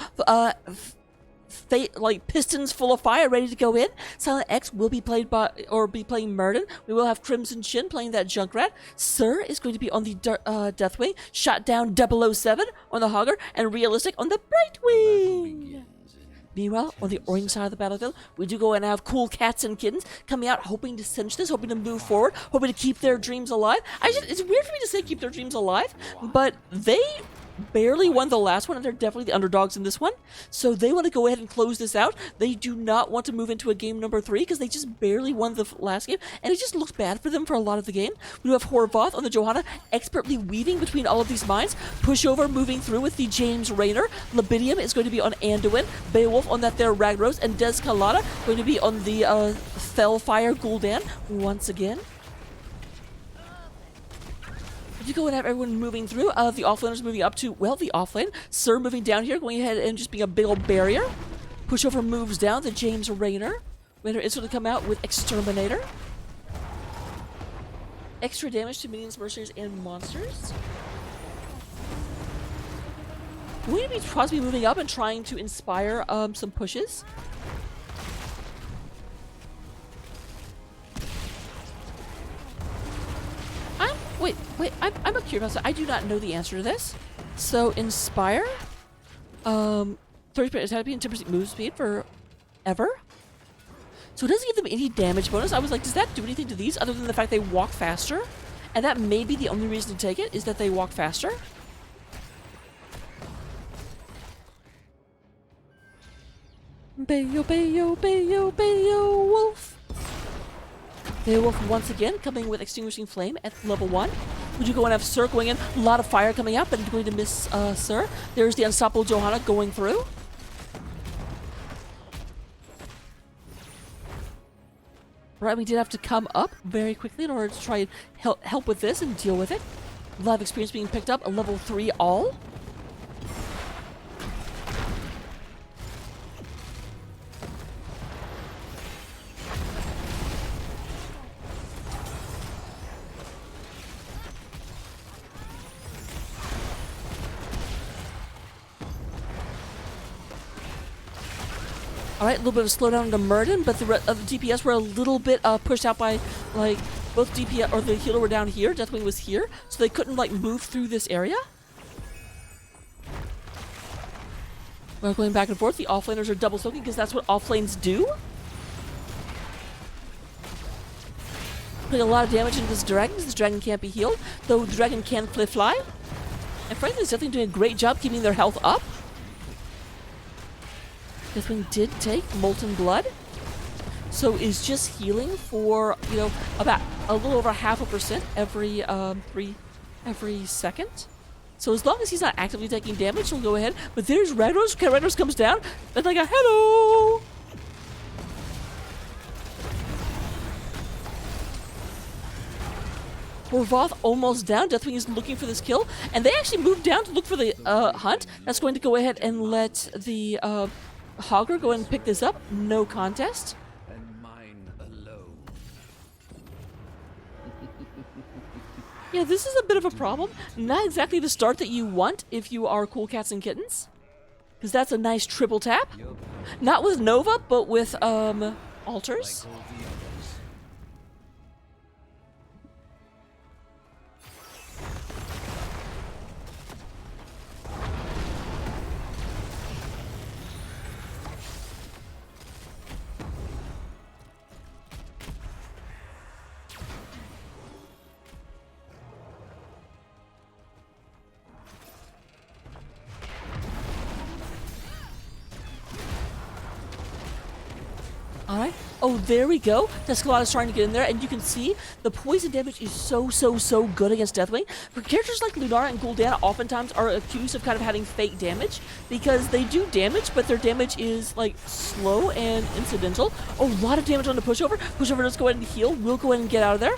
like pistons full of fire, ready to go in. Silent X will be played by, or be playing Murden. We will have Crimson Chin playing that Junkrat. Sir is going to be on the Deathwing. Shot down 007 on the Hogger, and Realistic on the Brightwing. Meanwhile, on the orange side of the battlefield, we do go and have Cool Cats and Kittens coming out, hoping to cinch this, hoping to move forward, hoping to keep their dreams alive. It's weird for me to say keep their dreams alive, but they barely won the last one, and they're definitely the underdogs in this one. So they want to go ahead and close this out. They do not want to move into a game number 3 because they just barely won the last game, and it just looks bad for them for a lot of the game. We do have Horvath on the Johanna, expertly weaving between all of these mines. Pushover moving through with the James Raynor. Labidium is going to be on Anduin. Beowulf on that there Ragros, and Descalada going to be on the Fellfire Gul'dan once again. You go and have everyone moving through. The offlaners moving up to, well, the offlane. Sir moving down here, going ahead and just being a big old barrier. Pushover moves down to James Raynor. Raynor is going to come out with Exterminator. Extra damage to minions, mercenaries, and monsters. We're going to be possibly moving up and trying to inspire some pushes. I'm a curious. I do not know the answer to this. So inspire, 30% attack speed and 10% move speed for ever. So it doesn't give them any damage bonus. I was like, does that do anything to these other than the fact they walk faster? And that may be the only reason to take it, is that they walk faster. Bayo, bayo, bayo, bayo, wolf. Beowulf once again coming with Extinguishing Flame at level 1. Would you go and have Sir going in? A lot of fire coming out, but going to miss Sir. There's the Unstoppable Johanna going through. Right, we did have to come up very quickly in order to try and help with this and deal with it. A lot of experience being picked up, a level 3 all. Alright, a little bit of a slowdown to Murden, but the DPS were a little bit pushed out by, like, both DPS, or the healer were down here, Deathwing was here, so they couldn't, like, move through this area. We're going back and forth. The offlaners are double soaking because that's what offlanes do. Putting a lot of damage into this dragon because this dragon can't be healed, though the dragon can fly. And frankly, it's definitely doing a great job keeping their health up. Deathwing did take Molten Blood, so is just healing for, you know, about a little over 0.5% every second. So as long as he's not actively taking damage, he'll go ahead. But there's Ragnos. Okay, Ragnos comes down. Then like a hello. Horvath almost down. Deathwing is looking for this kill, and they actually moved down to look for the hunt. That's going to go ahead and let the Hogger go ahead and pick this up. No contest. And mine alone. Yeah, this is a bit of a problem. Not exactly the start that you want if you are Cool Cats and Kittens. Because that's a nice triple tap. Not with Nova, but with altars. Like all the others. Alright. Oh, there we go. Descalada's trying to get in there, and you can see the poison damage is so good against Deathwing. For characters like Lunara and Gul'dan, oftentimes are accused of kind of having fake damage, because they do damage, but their damage is, like, slow and incidental. Oh, a lot of damage on the pushover. Pushover does go ahead and heal. We'll go ahead and get out of there.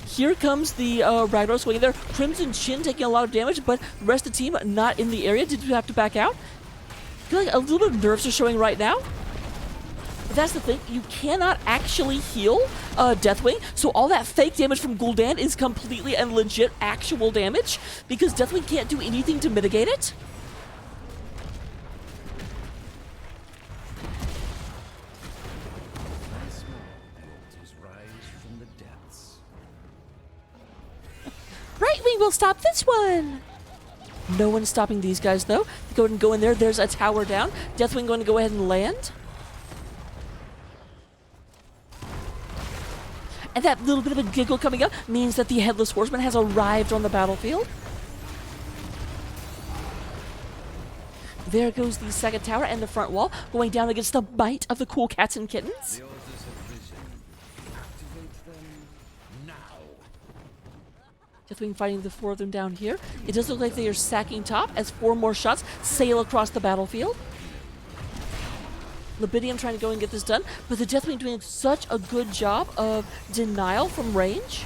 Here comes the Ragnar swinging there. Crimson Chin taking a lot of damage, but the rest of the team not in the area. Did you have to back out? I feel like a little bit of nerves are showing right now. But that's the thing, you cannot actually heal Deathwing, so all that fake damage from Gul'dan is completely and legit actual damage, because Deathwing can't do anything to mitigate it. Once more, the altars rise from the depths. Right Wing will stop this one! No one's stopping these guys, though. Go ahead and go in there. There's a tower down. Deathwing going to go ahead and land. And that little bit of a giggle coming up means that the Headless Horseman has arrived on the battlefield. There goes the second tower and the front wall, going down against the bite of the Cool Cats and Kittens. The altars have risen. Activate them now. Deathwing fighting the four of them down here. It does look like they are sacking top as 4 more shots sail across the battlefield. Libidium trying to go and get this done, but the Deathwing doing such a good job of denial from range.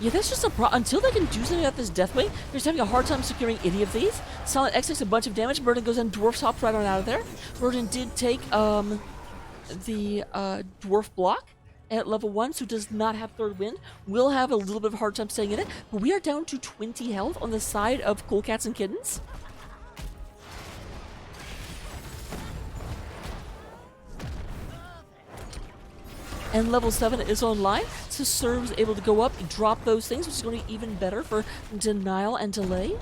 Yeah, that's just a problem. Until they can do something about this Deathwing, they're just having a hard time securing any of these. Silent X takes a bunch of damage. Murden goes in, Dwarfs hops right on out of there. Murden did take the Dwarf block at level 1, so does not have third wind. Will have a little bit of a hard time staying in it, but we are down to 20 health on the side of Cool Cats and Kittens. And level 7 is online, so Serve's able to go up and drop those things, which is going to be even better for denial and delay.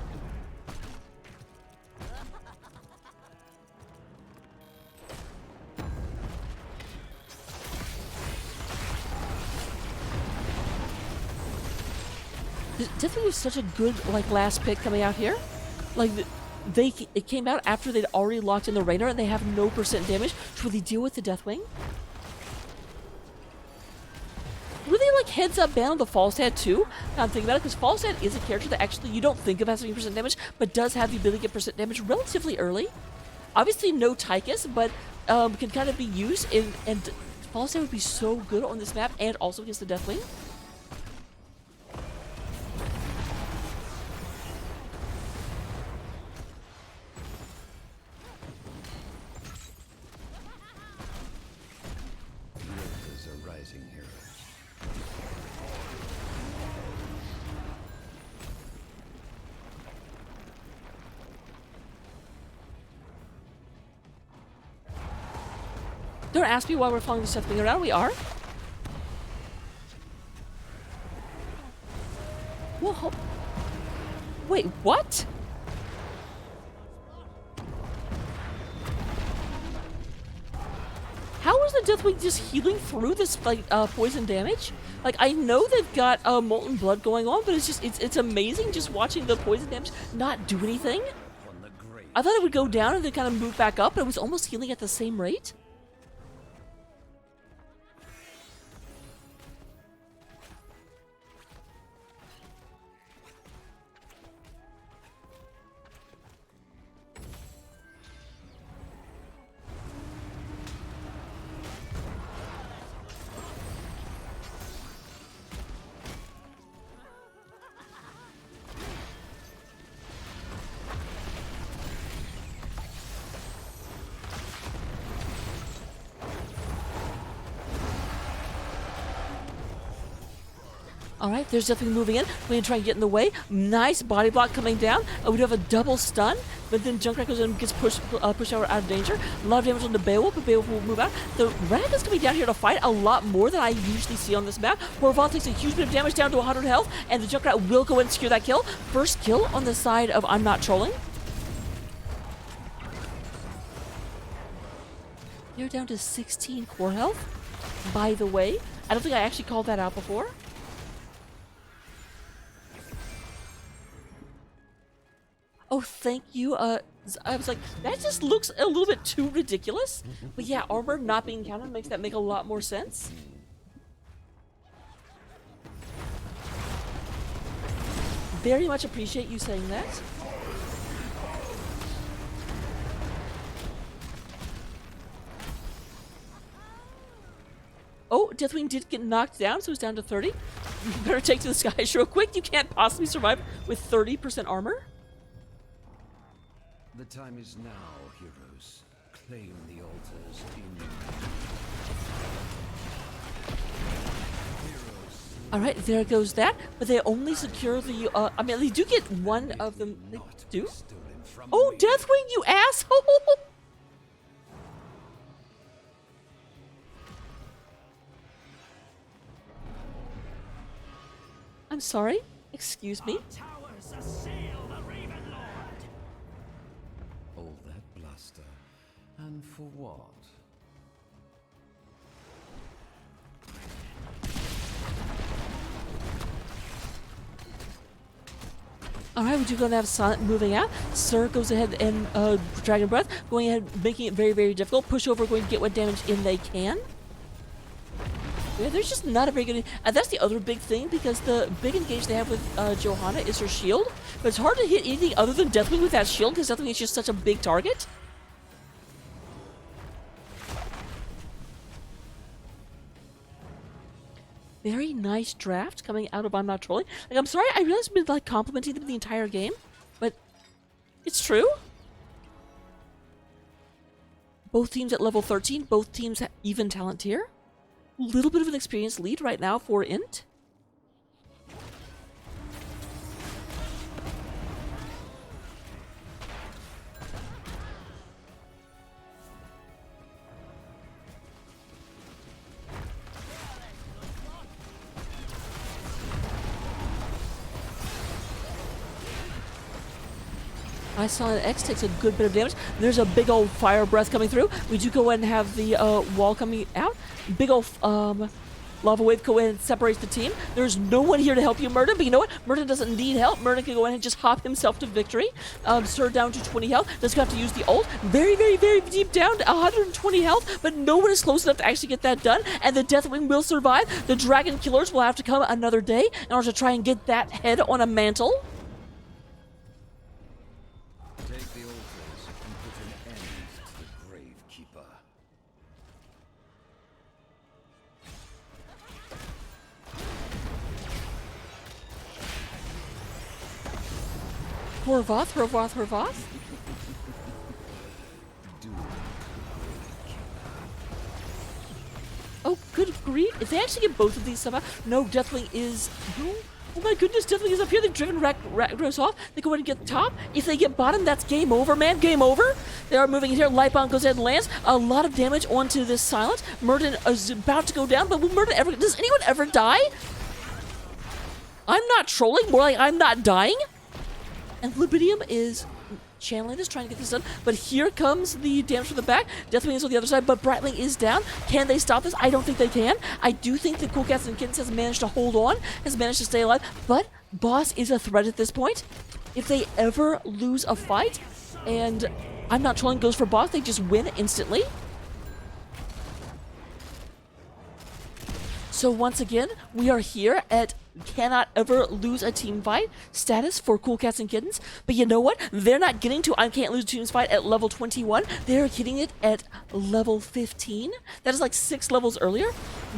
Deathwing was such a good last pick coming out here. It came out after they'd already locked in the Rainer and they have no percent damage to really deal with the Deathwing. Really heads up ban on the Falstad too. Now I'm thinking about it because Falstad is a character that actually you don't think of as having percent damage, but does have the ability to get percent damage relatively early. Obviously no Tychus, but can kind of be used and Falstad would be so good on this map and also against the Deathwing. The altars are rising, heroes. Don't ask me why we're following this Deathwing around. We are. Whoa. Wait, what? How is the Deathwing just healing through this poison damage? I know they've got Molten Blood going on, but it's amazing just watching the poison damage not do anything. On the grave. I thought it would go down and then kind of move back up, but it was almost healing at the same rate. Alright, there's definitely moving in. We're going to try and get in the way. Nice body block coming down. We do have a double stun, but then Junkrat goes in and gets pushed out of danger. A lot of damage on the Beowulf, but Beowulf will move out. The Rat is coming down here to fight a lot more than I usually see on this map. Horvath takes a huge bit of damage down to 100 health, and the Junkrat will go and secure that kill. First kill on the side of I'm Not Trolling. You're down to 16 core health, by the way. I don't think I actually called that out before. Oh, thank you. I was like, that just looks a little bit too ridiculous. But yeah, armor not being counted makes that make a lot more sense. Very much appreciate you saying that. Oh, Deathwing did get knocked down, so it's down to 30. You better take to the skies real quick. You can't possibly survive with 30% armor. The time is now, heroes. Claim the altars in you. Alright, there goes that. But they only secure the, I mean, they do get one of them. They do? Oh, Deathwing, you asshole! I'm sorry. Excuse me. All that bluster. And for what? Alright, we do go to have Silent moving out. Sir goes ahead and Dragon Breath, going ahead, making it very, very difficult. Push over, going to get what damage in they can. Yeah, there's just not a very good... that's the other big thing, because the big engage they have with Johanna is her shield. But it's hard to hit anything other than Deathwing with that shield, because Deathwing is just such a big target. Very nice draft coming out of I'm Not Trolling. Like, I'm sorry, I realize I've been like complimenting them the entire game, but it's true. Both teams at level 13, both teams at even talent tier. A little bit of an experience lead right now for Int. I saw an X takes a good bit of damage. There's a big old fire breath coming through. We do go ahead and have the wall coming out. Big old lava wave go ahead and separates the team. There's no one here to help you, Murden, but you know what? Murden doesn't need help. Murden can go ahead and just hop himself to victory. Sir down to 20 health. Does have to use the ult. Very, very, very deep down to 120 health, but no one is close enough to actually get that done, and the Deathwing will survive. The Dragon Killers will have to come another day in order to try and get that head on a mantle. Take the altars and put an end to the Gravekeeper. Horvath. Oh, good grief. If they actually get both of these somehow... No, Deathwing is... No. Oh my goodness, Deathwing is up here. They've driven Ragnos off. They go ahead and get top. If they get bottom, that's game over, man. Game over. They are moving in here. Lightbomb goes ahead and lands. A lot of damage onto this Silent. Murden is about to go down, but will Murden ever... Does anyone ever die? I'm not trolling. More like I'm not dying. And Libidium is channeling this, trying to get this done. But here comes the damage from the back. Deathwing is on the other side, but Brightling is down. Can they stop this? I don't think they can. I do think that Cool Cats and Kittens has managed to hold on, has managed to stay alive. But Boss is a threat at this point. If they ever lose a fight, and I'm Not Trolling goes for Boss, they just win instantly. So once again, we are here at cannot ever lose a team fight status for Cool Cats and Kittens. But you know what? They're not getting to I can't lose a team fight at level 21. They're getting it at level 15. That is like 6 levels earlier.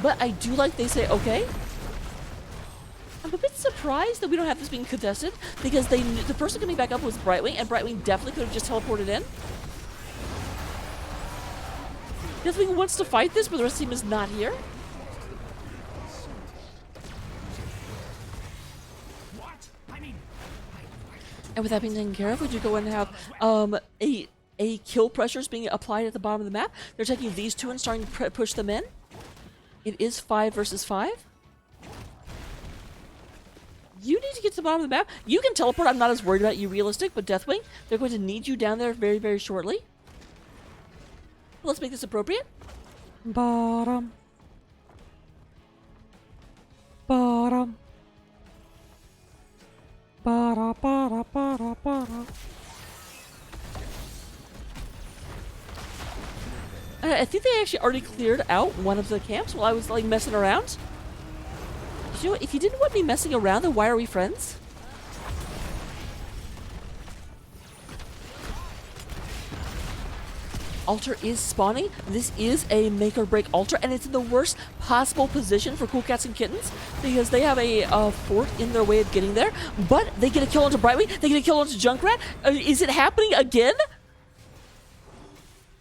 But I do like they say, okay. I'm a bit surprised that we don't have this being contested, because the person coming back up was Brightwing, and Brightwing definitely could have just teleported in. Deathwing wants to fight this, but the rest of the team is not here. And with that being taken care of, we do go and have a kill pressure is being applied at the bottom of the map. They're taking these two and starting to push them in. It is 5 versus 5. You need to get to the bottom of the map. You can teleport. I'm not as worried about you, realistic, but Deathwing, they're going to need you down there very, very shortly. Let's make this appropriate. Bottom. Bottom. Bada, bada, bada, bada. I think they actually already cleared out one of the camps while I was like messing around. You know what? If you didn't want me messing around, then why are we friends? Altar is spawning. This is a make or break altar, and it's in the worst possible position for Cool Cats and Kittens because they have a fort in their way of getting there. But they get a kill onto Brightwing. They get a kill onto Junkrat. Is it happening again?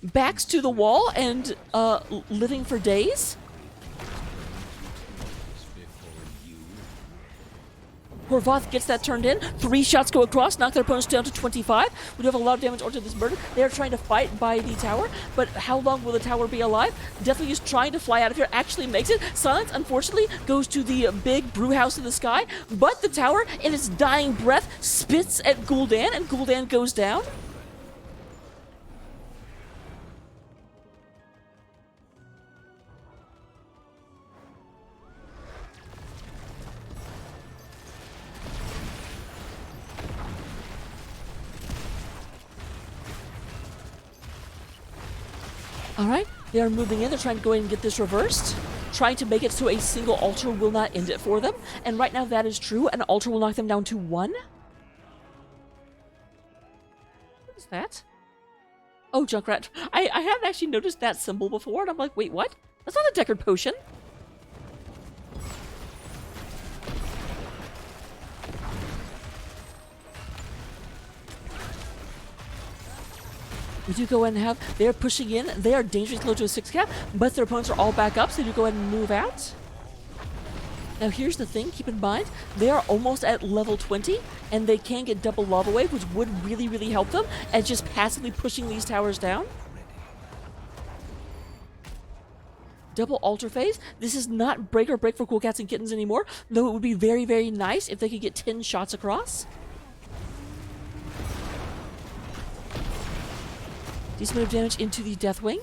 Backs to the wall and living for days. Horvath gets that turned in. 3 shots go across, knock their opponents down to 25. We do have a lot of damage onto this murder. They are trying to fight by the tower, but how long will the tower be alive? Definitely is trying to fly out of here, actually makes it. Silence, unfortunately, goes to the big brew house in the sky, but the tower, in its dying breath, spits at Gul'dan, and Gul'dan goes down. Alright, they are moving in. They're trying to go in and get this reversed. Trying to make it so a single altar will not end it for them. And right now that is true. An altar will knock them down to 1. What is that? Oh, Junkrat. I hadn't actually noticed that symbol before, and I'm like, wait, what? That's not a Deckard potion. We do go ahead and have, they're pushing in, they are dangerously close to a 6 cap, but their opponents are all back up, so they do go ahead and move out. Now here's the thing, keep in mind, they are almost at level 20, and they can get double lava wave, which would really, really help them, as just passively pushing these towers down. Double altar phase. This is not break or break for Cool Cats and Kittens anymore, though it would be very, very nice if they could get 10 shots across. Decent bit of damage into the Deathwing.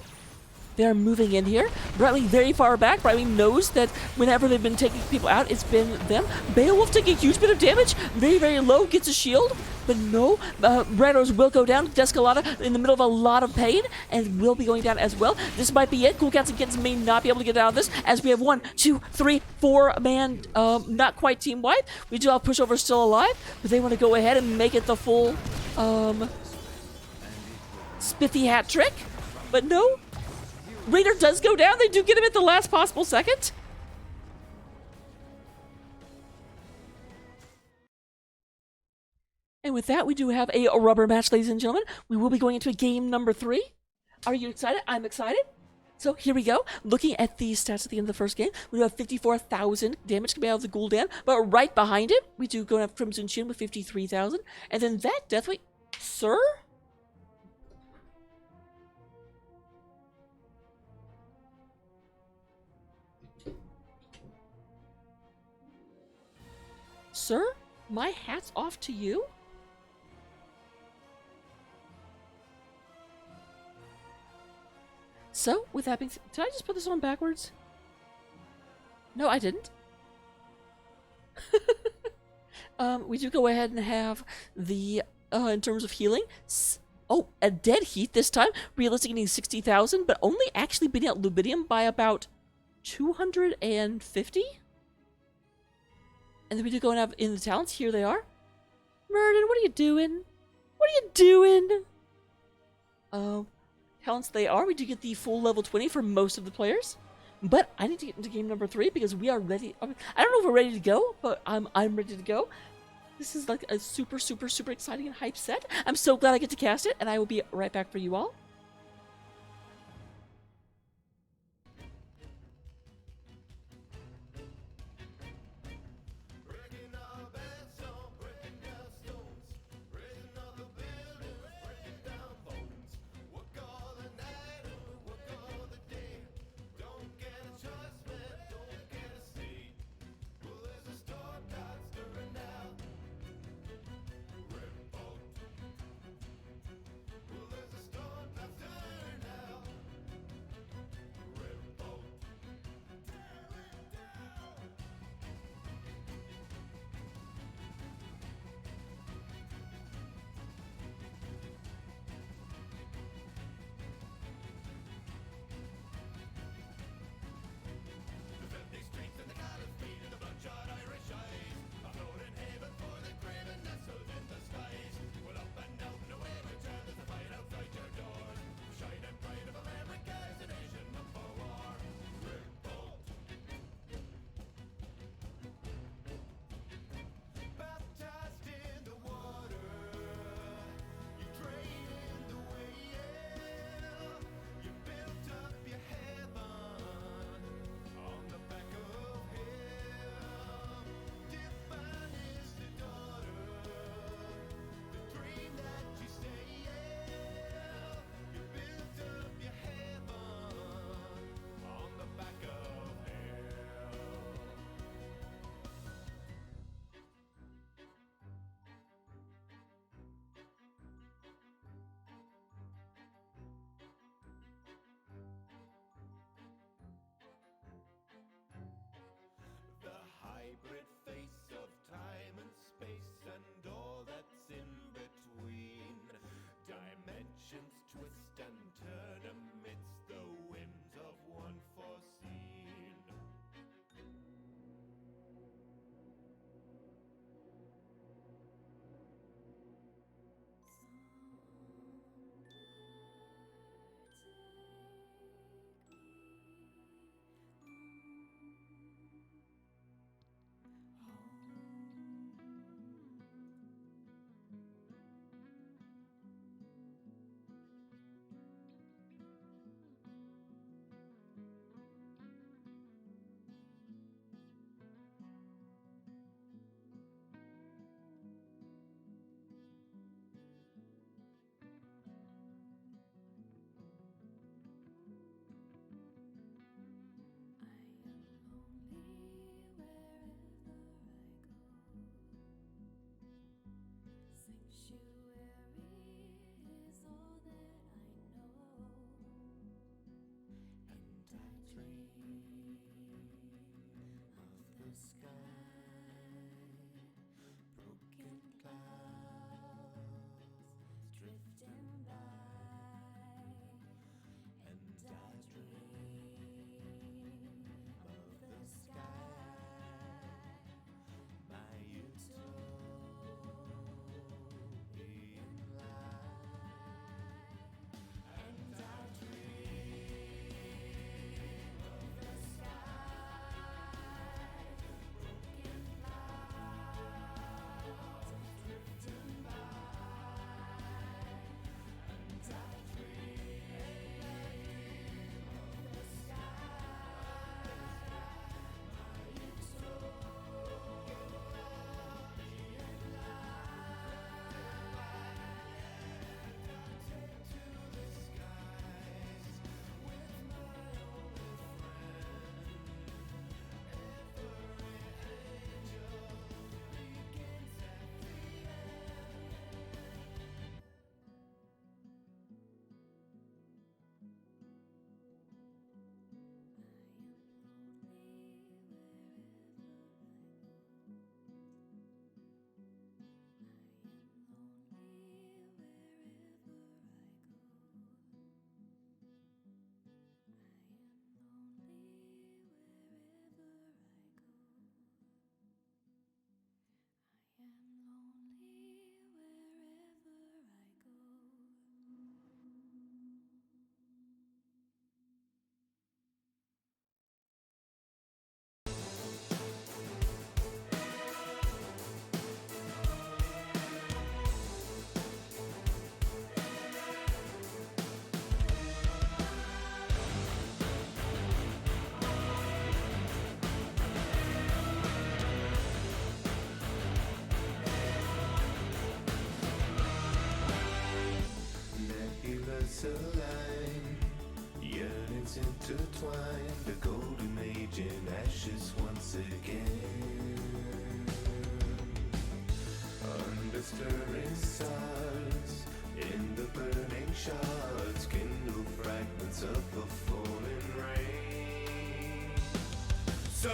They are moving in here. Brightwing very far back. Brightwing knows that whenever they've been taking people out, it's been them. Beowulf taking a huge bit of damage. Very, very low. Gets a shield. But no, Rados will go down. Descalada in the middle of a lot of pain and will be going down as well. This might be it. Cool Cats and Kittens may not be able to get out of this as we have 1, 2, 3, 4 man, not quite team wide. We do have Pushover still alive, but they want to go ahead and make it the full, spiffy hat trick. But no, Raider does go down. They do get him at the last possible second. And with that, we do have a rubber match, ladies and gentlemen. We will be going into game number 3. Are you excited? I'm excited. So here we go. Looking at the stats at the end of the first game, we have 54,000 damage coming out of the Gul'dan, but right behind it, we do go and have Crimson Chin with 53,000. And then that Deathwing, sir? Sir, my hat's off to you. So, with that being said, did I just put this on backwards? No, I didn't. We do go ahead and have the, in terms of healing, oh, a dead heat this time. Realistically needing 60,000, but only actually beating out Lubidium by about 250? And then we do go and have in the talents. Here they are. Murden, what are you doing? What are you doing? Talents they are. We do get the full level 20 for most of the players. But I need to get into game number 3 because we are ready. I don't know if we're ready to go, but I'm ready to go. This is like a super, super, super exciting and hype set. I'm so glad I get to cast it, and I will be right back for you all.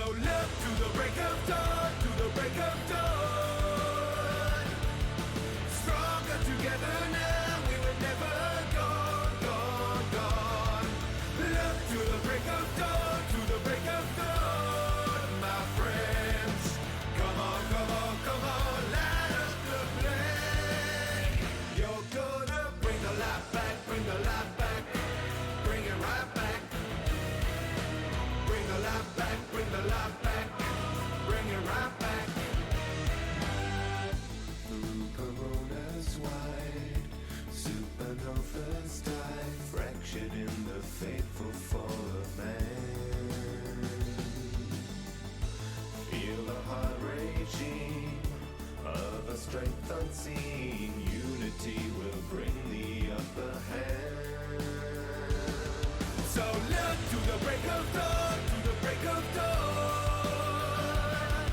look to the break of dawn, to the break of dawn. Stronger together now, we were never gone, gone, gone. Look to the break of dawn, to the break of dawn, my friends. Come on, come on, come on, light up the flame. You're gonna bring the light back, bring the light back, bring it right back. Bring the light back, bring the light back, bring it right back. Through coronas wide, supernovas die, fractured in the fateful fall of man. Feel the heart raging of a strength unseen. Unity will bring the upper hand. So look to the break of dawn, to the break of dawn.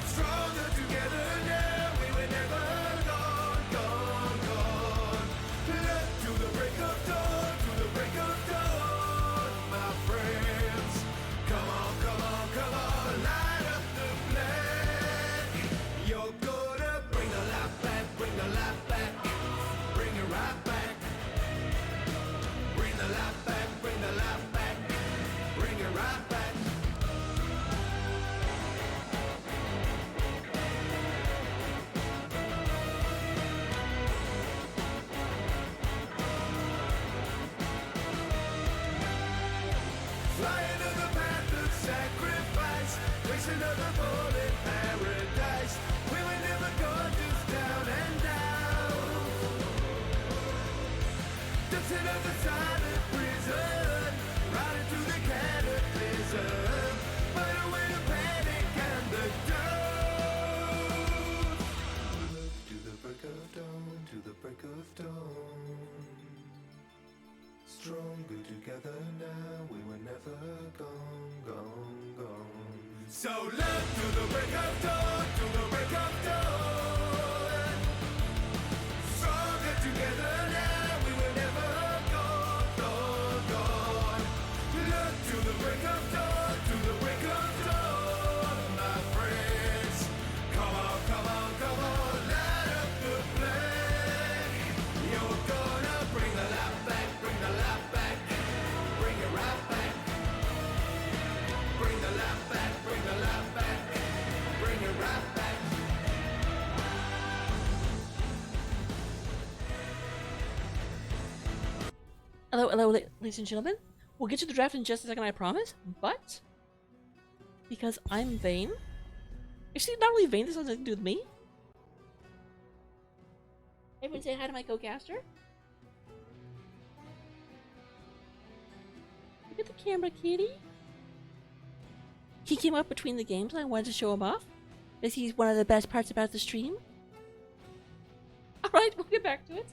Stronger together now, we were never gone, gone, gone. Look to the break of dawn, to the break of dawn, my friends. Come on, come on, come on, light up the flame. You're gonna bring the light back, bring the light back, bring it right back. Bring the light back, bring the light back, bring it right back. Fly into the path of sacrifice, race another bullet paradise. We were never gone just down and down. Dancing on the silent prison, right into the cataclysm. Fight away the panic and the doubt. To the break of dawn, to the break of dawn. Stronger together now, we were never gone, gone, gone. So look to the break of dawn, to the break of dawn. Stronger together now, we were never gone, gone, gone. Look to the break of dawn, to the break of dawn, my friends. Come on, come on, come on, light up the flame. You're gonna bring the light back, bring the light back, bring it right back. Bring the light back, bring the light back, bring it right back. Hello, hello, ladies and gentlemen. We'll get to the draft in just a second, I promise. But because I'm vain, actually, not really vain. This has nothing to do with me. Everyone, say hi to my co-caster. Look at the camera, kitty. He came up between the games, and I wanted to show him off, because he's one of the best parts about the stream. All right, we'll get back to it.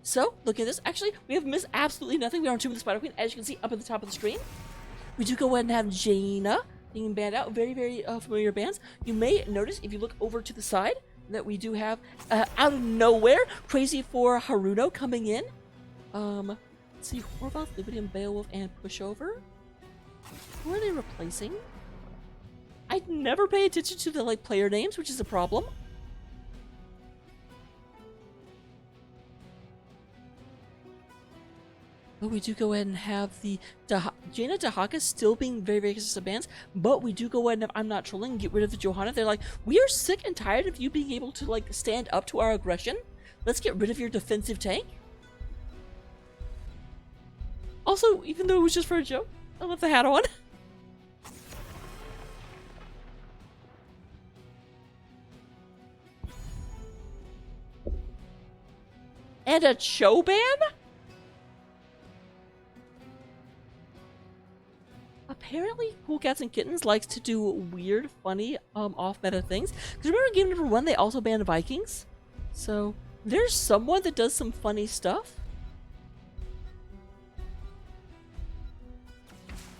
So, look at this. Actually, we have missed absolutely nothing. We are on Tomb of the Spider Queen, as you can see up at the top of the screen. We do go ahead and have Jaina being banned out. Very, very familiar bands. You may notice, if you look over to the side, that we do have, out of nowhere, Crazy for Haruno coming in. Let's see, Horvath, Libidium, Beowulf, and Pushover. Who are they replacing? I never pay attention to the, player names, which is a problem. But we do go ahead and have the Jaina Dahaka still being very, very consistent bands. But we do go ahead and have I'm Not Trolling, get rid of the Johanna. They're like, we are sick and tired of you being able to stand up to our aggression. Let's get rid of your defensive tank. Also, even though it was just for a joke, I left the hat on. And a Choban? Apparently, Cool Cats and Kittens likes to do weird, funny, off-meta things. Because remember game number 1, they also banned Vikings? So, there's someone that does some funny stuff.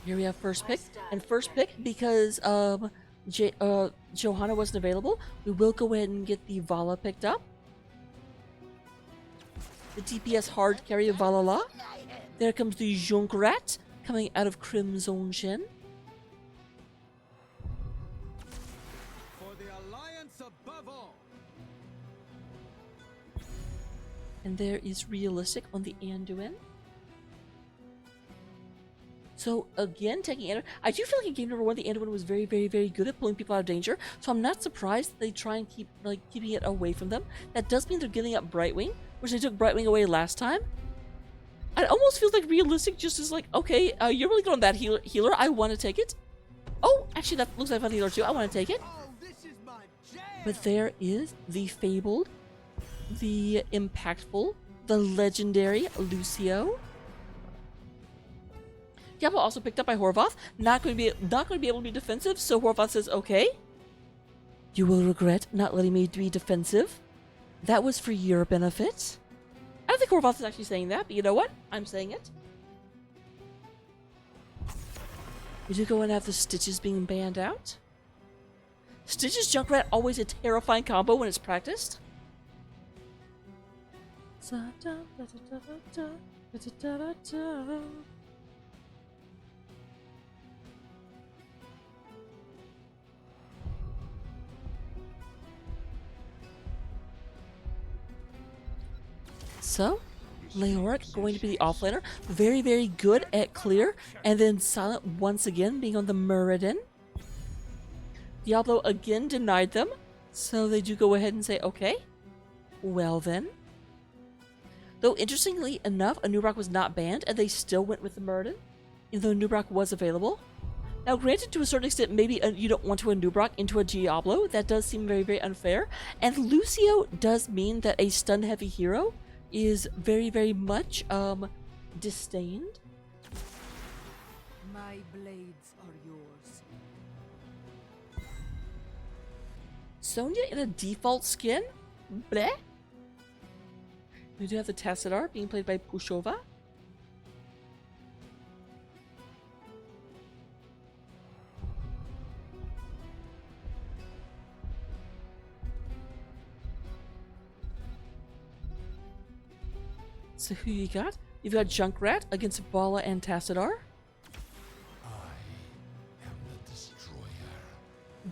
Here we have first pick. And first pick, because Johanna wasn't available, we will go ahead and get the Vala picked up. The DPS hard carry of Valhalla. There comes the Junkrat coming out of Crimson Shin. For the alliance above all. And there is Realistic on the Anduin. So again, taking Anduin. I do feel like in game number 1, the Anduin was very, very, very good at pulling people out of danger. So I'm not surprised that they try and keep keeping it away from them. That does mean they're giving up Brightwing, which they took Brightwing away last time. It almost feels like Realistic just is like, okay, you're really good on that healer. I want to take it. Oh, actually, that looks like a healer too. I want to take it. Oh, this is my jam. But there is the fabled, the impactful, the legendary Lucio. Diablo also picked up by Horvath. Not going to be able to be defensive. So Horvath says, "Okay, you will regret not letting me be defensive. That was for your benefit." I don't think Horvath is actually saying that, but you know what? I'm saying it. We do go and have the Stitches being banned out. Stitches Junkrat, always a terrifying combo when it's practiced. So, Leoric going to be the offlaner. Very, very good at clear. And then Silent once again being on the Muradin. Diablo again denied them. So they do go ahead and say, okay. Well then. Though interestingly enough, a Nubrock was not banned and they still went with the Muradin. Even though Nubrock was available. Now granted, to a certain extent, maybe you don't want to a Nubrock into a Diablo. That does seem very, very unfair. And Lucio does mean that a stun heavy hero is very, very much disdained. My blades are yours. Sonya in a default skin? Bleh. We do have the Tassadar being played by Pushova. So who you got? You've got Junkrat against Bala and Tassadar.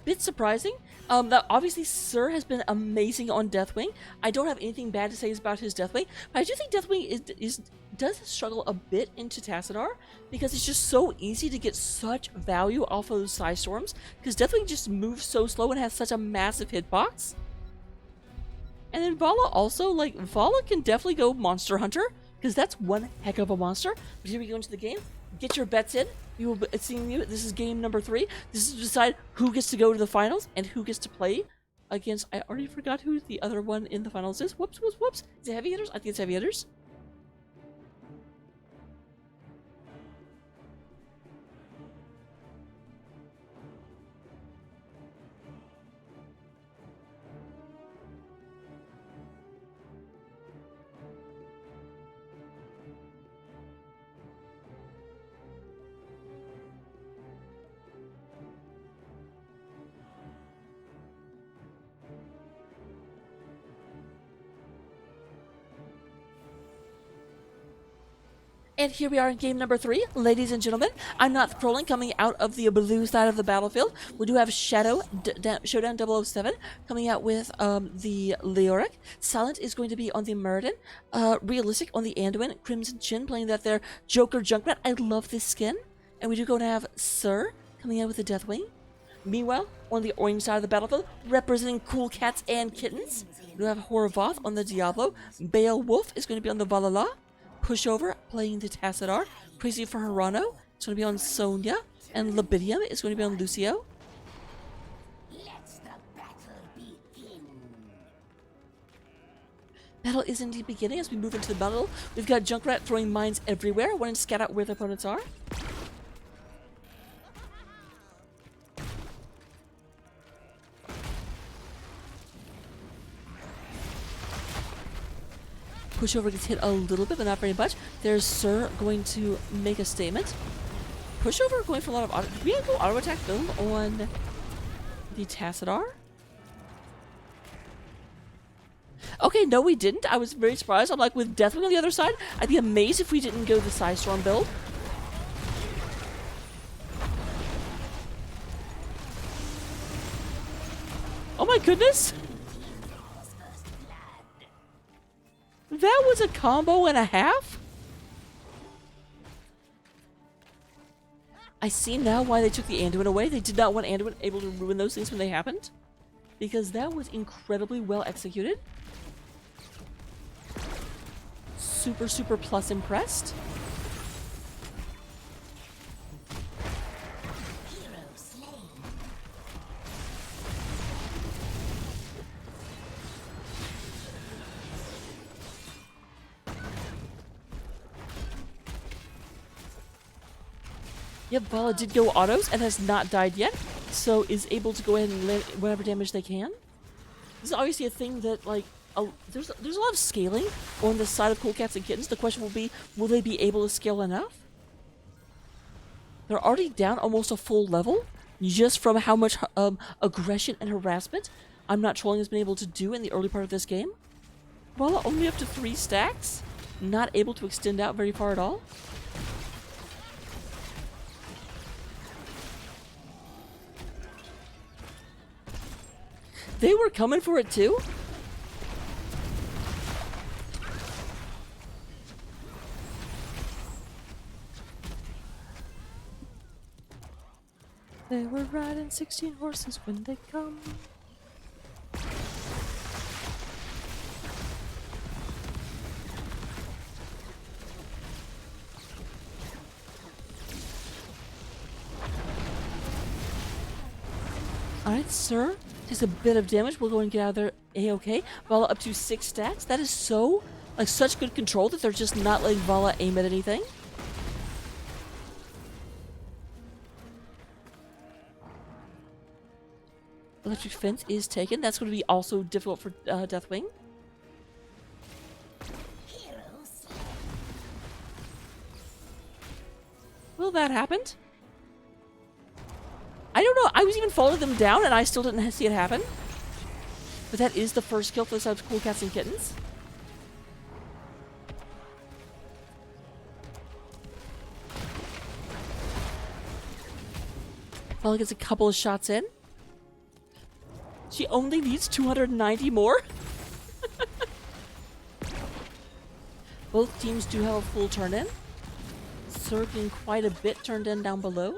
Bit surprising. That obviously Sir has been amazing on Deathwing. I don't have anything bad to say about his Deathwing, but I do think Deathwing does struggle a bit into Tassadar because it's just so easy to get such value off of those Psystorms because Deathwing just moves so slow and has such a massive hitbox. And then Vala also, like, Vala can definitely go Monster Hunter, because that's one heck of a monster. But here we go into the game. Get your bets in. We will be seeing you. This is game number 3. This is to decide who gets to go to the finals and who gets to play against... I already forgot who the other one in the finals is. Whoops, whoops, whoops. Is it Heavy Hitters? I think it's Heavy Hitters. And here we are in game number 3. Ladies and gentlemen, I'm not trolling coming out of the blue side of the battlefield. We do have Showdown 007 coming out with the Leoric. Silent is going to be on the Muradin. Realistic on the Anduin. Crimson Chin playing that there Joker Junkrat. I love this skin. And we do go to have Sir coming out with the Deathwing. Meanwhile, on the orange side of the battlefield, representing Cool Cats and Kittens, we have Horvath on the Diablo. Beowulf is going to be on the Valhalla. Pushover playing the Tassadar. Crazy for Hirano. It's going to be on Sonya. And Libidium is going to be on Lucio. Battle is indeed beginning as we move into the battle. We've got Junkrat throwing mines everywhere, wanting to scout out where the opponents are. Pushover gets hit a little bit, but not very much. There's Sir going to make a statement. Pushover going for a lot of auto. Did we go auto attack build on the Tassadar? Okay, no, we didn't. I was very surprised. I'm like, with Deathwing on the other side, I'd be amazed if we didn't go the Psystorm build. Oh my goodness! That was a combo and a half? I see now why they took the Anduin away. They did not want Anduin able to ruin those things when they happened. Because that was incredibly well executed. Super, super plus impressed. Yep, Vala did go autos and has not died yet, so is able to go ahead and land whatever damage they can. This is obviously a thing that, like, there's a lot of scaling on the side of Cool Cats and Kittens. The question will be, will they be able to scale enough? They're already down almost a full level, just from how much aggression and harassment I'm Not Trolling has been able to do in the early part of this game. Vala only up to 3 stacks, not able to extend out very far at all. They were coming for it too? They were riding 16 horses when they come. Alright, sir. Takes a bit of damage. We'll go and get out of there A-okay. Vala up to 6 stacks. That is so, like, such good control that they're just not letting Vala aim at anything. Electric Fence is taken. That's going to be also difficult for Deathwing. Well, that happened. I don't know. I was even following them down, and I still didn't see it happen. But that is the first kill for the side of Cool Cats and Kittens. Vala gets a couple of shots in. She only needs 290 more. Both teams do have a full turn in. Sir getting quite a bit turned in down below.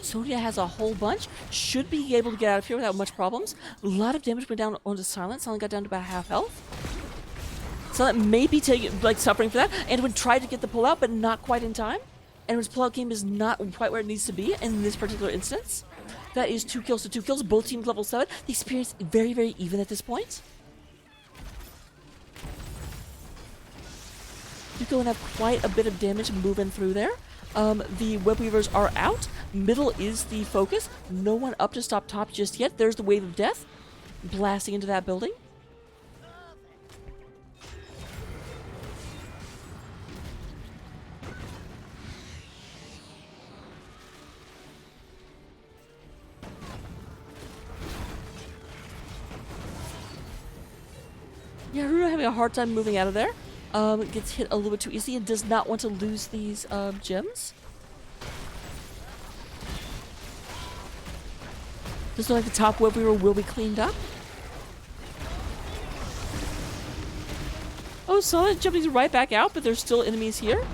Sonia has a whole bunch. Should be able to get out of here without much problems. A lot of damage went down onto Silent. Silent got down to about half health. Silent may be suffering for that. Anduin tried to get the pull out, but not quite in time. Anduin's pull out game is not quite where it needs to be in this particular instance. That is 2 kills to 2 kills. Both teams level 7. The experience very, very even at this point. You go and have quite a bit of damage moving through there. The Web Weavers are out. Middle is the focus. No one up to stop top just yet. There's the Wave of Death blasting into that building. Yeah, Haruna having a hard time moving out of there. Gets hit a little bit too easy and does not want to lose these gems. Does look like the top Web Weaver will be cleaned up. Oh, Solid jumping right back out, but there's still enemies here.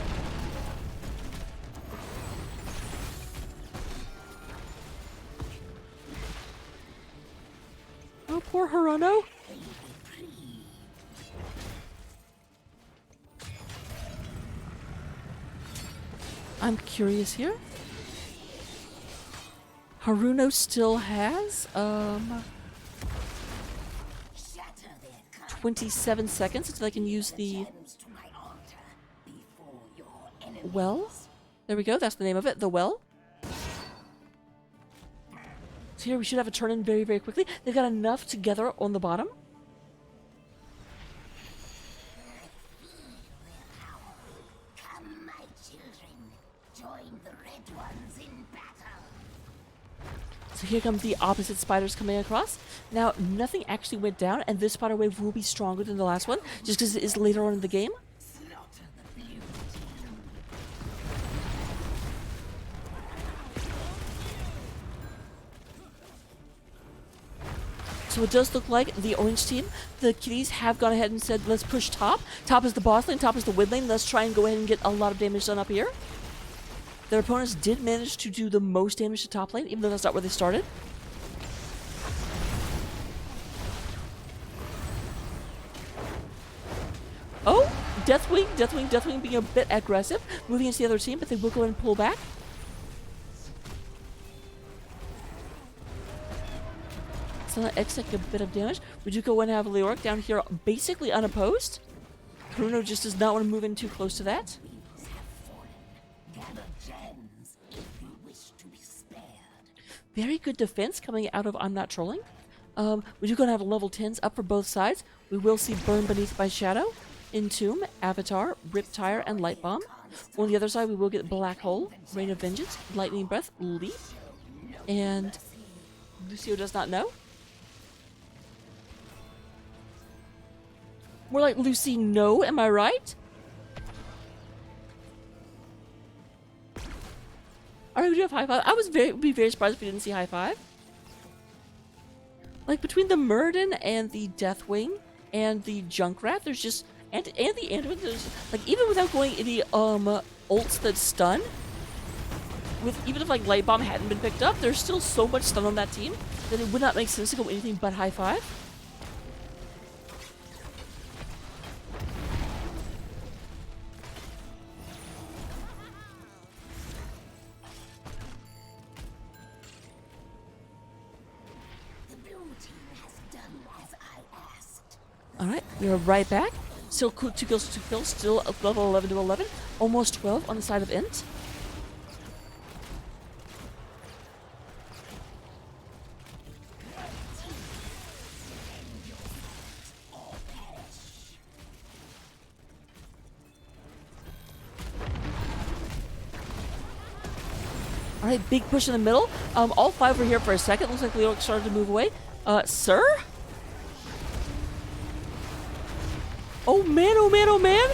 Oh, poor Hirono. I'm curious here. Haruno still has 27 seconds until I can use the well. There we go. That's the name of it. The well. So here we should have a turn in very, very quickly. They've got enough together on the bottom. So here comes the opposite spiders coming across. Now, nothing actually went down, and this spider wave will be stronger than the last one, just because it is later on in the game. So it does look like the orange team, the kitties, have gone ahead and said, let's push top. Top is the boss lane, top is the mid lane. Let's try and go ahead and get a lot of damage done up here. Their opponents did manage to do the most damage to top lane, even though that's not where they started. Oh, Deathwing being a bit aggressive, moving into the other team, but they will go ahead and pull back. So that X take a bit of damage. We do go and have Leoric down here basically unopposed. Bruno just does not want to move in too close to that. Very good defense coming out of I'm Not Trolling. We do go and have level 10s up for both sides. We will see Burn Beneath by Shadow, Entomb, Avatar, Riptire, and Light Bomb. On the other side, we will get Black Hole, Rain of Vengeance, Lightning Breath, Leap, and Lucio does not know. More like Lucy no, am I right? Alright, we do have high five. I would be very surprised if we didn't see high five. Like between the Murden and the Deathwing and the Junkrat, there's just and the Anduin, there's like even without going any ults that stun, with even if like Light Bomb hadn't been picked up, there's still so much stun on that team that it would not make sense to go anything but high five. Alright, we are right back. Still 2 kills, still level 11 to 11. Almost 12 on the side of Int. Alright, big push in the middle. All 5 were here for a second. Looks like Leo started to move away. Sir? Oh man, oh man, oh man!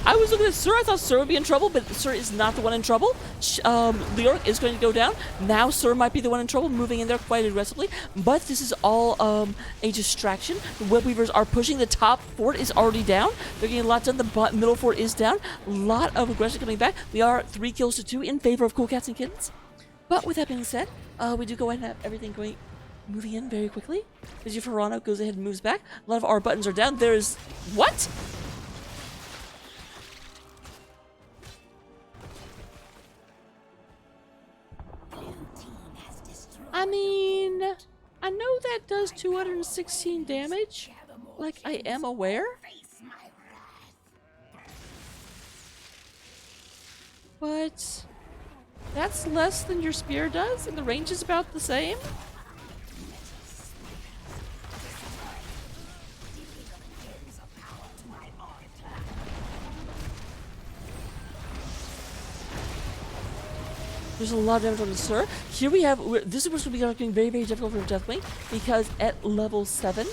I was looking at Sir, I thought Sir would be in trouble, but Sir is not the one in trouble. Leoric is going to go down. Now Sir might be the one in trouble, moving in there quite aggressively. But this is all a distraction. The Web Weavers are pushing. The top fort is already down. They're getting a lot done. The middle fort is down. A lot of aggression coming back. We are 3 kills to 2 in favor of Cool Cats and Kittens. But with that being said, we do go ahead and have everything moving in very quickly. Vigifarano goes ahead and moves back. A lot of our buttons are down. There's... What? I mean... I know that does 216 damage. Like, I am aware. But... that's less than your spear does, and the range is about the same. There's a lot of damage on the Sir. Here we have, this is what's going to be getting very, very difficult for Deathwing, because at level 7,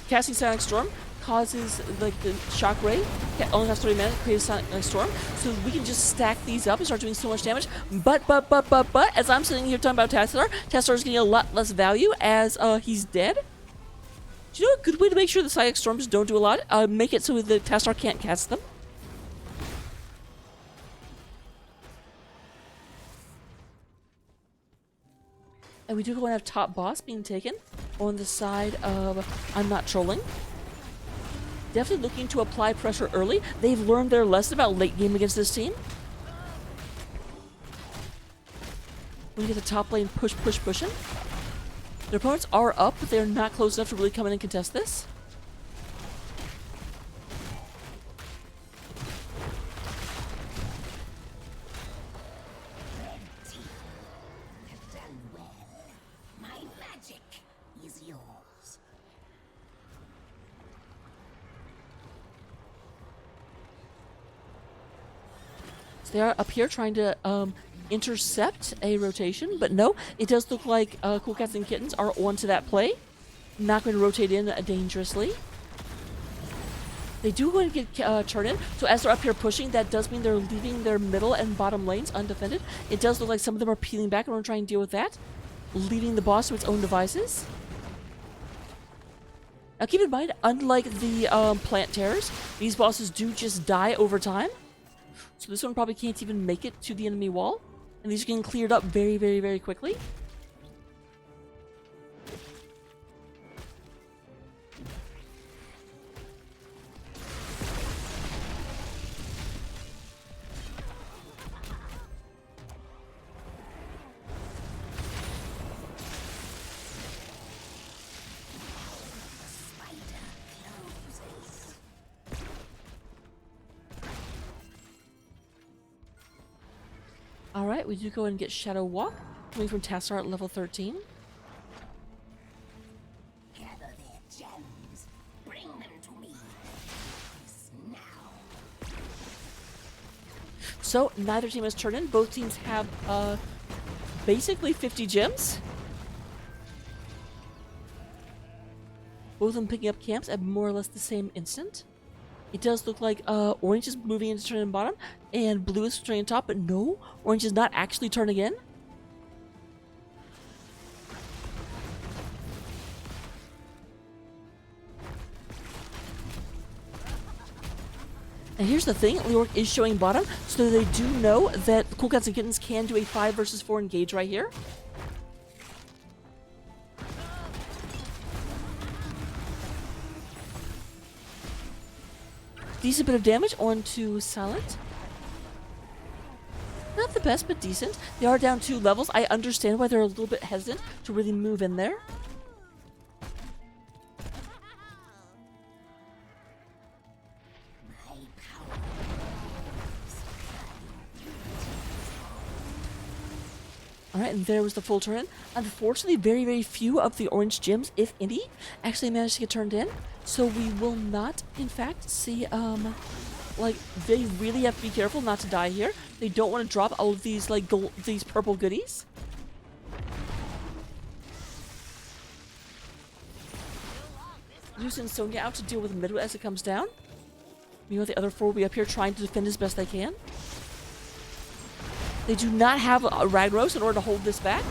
casting Sonic Storm causes, like, the Shock Ray, only has 30 mana to create a Sonic Storm, so we can just stack these up and start doing so much damage. But, as I'm sitting here talking about Tassadar is getting a lot less value as he's dead. Do you know a good way to make sure the Sonic Storms don't do a lot? Make it so the Tassadar can't cast them. And we do go and have top boss being taken on the side of I'm Not Trolling. Definitely looking to apply pressure early. They've learned their lesson about late game against this team. We get the top lane pushing. Their opponents are up, but they're not close enough to really come in and contest this. They are up here trying to intercept a rotation, but no, it does look like Cool Cats and Kittens are onto that play. Not going to rotate in dangerously. They do go and get turn in, so as they're up here pushing, that does mean they're leaving their middle and bottom lanes undefended. It does look like some of them are peeling back, and we're trying to deal with that. leaving the boss to its own devices. Now keep in mind, unlike the plant terrors, these bosses do just die over time. So this one probably can't even make it to the enemy wall. And these are getting cleared up very, very, very quickly. Alright, we do go and get Shadow Walk, coming from Tassar at level 13. Gather their gems. Bring them to me. Yes, now. So, neither team has turned in. Both teams have, basically 50 gems. Both of them picking up camps at more or less the same instant. It does look like orange is moving into turning bottom, and blue is turning top, but no, orange is not actually turning in. And here's the thing, Leoric is showing bottom, so they do know that Cool Cats and Kittens can do a 5 versus 4 engage right here. Decent bit of damage onto Silent. Not the best, but decent. They are down 2 levels. I understand why they're a little bit hesitant to really move in there. Alright, and there was the full turn. Unfortunately, very, very few of the orange gems, if any, actually managed to get turned in. So we will not, in fact, see, like, they really have to be careful not to die here. They don't want to drop all of these, like, these purple goodies. Using Sonya out to deal with Midway as it comes down. Meanwhile, the other 4 will be up here trying to defend as best they can. They do not have a Ragros in order to hold this back.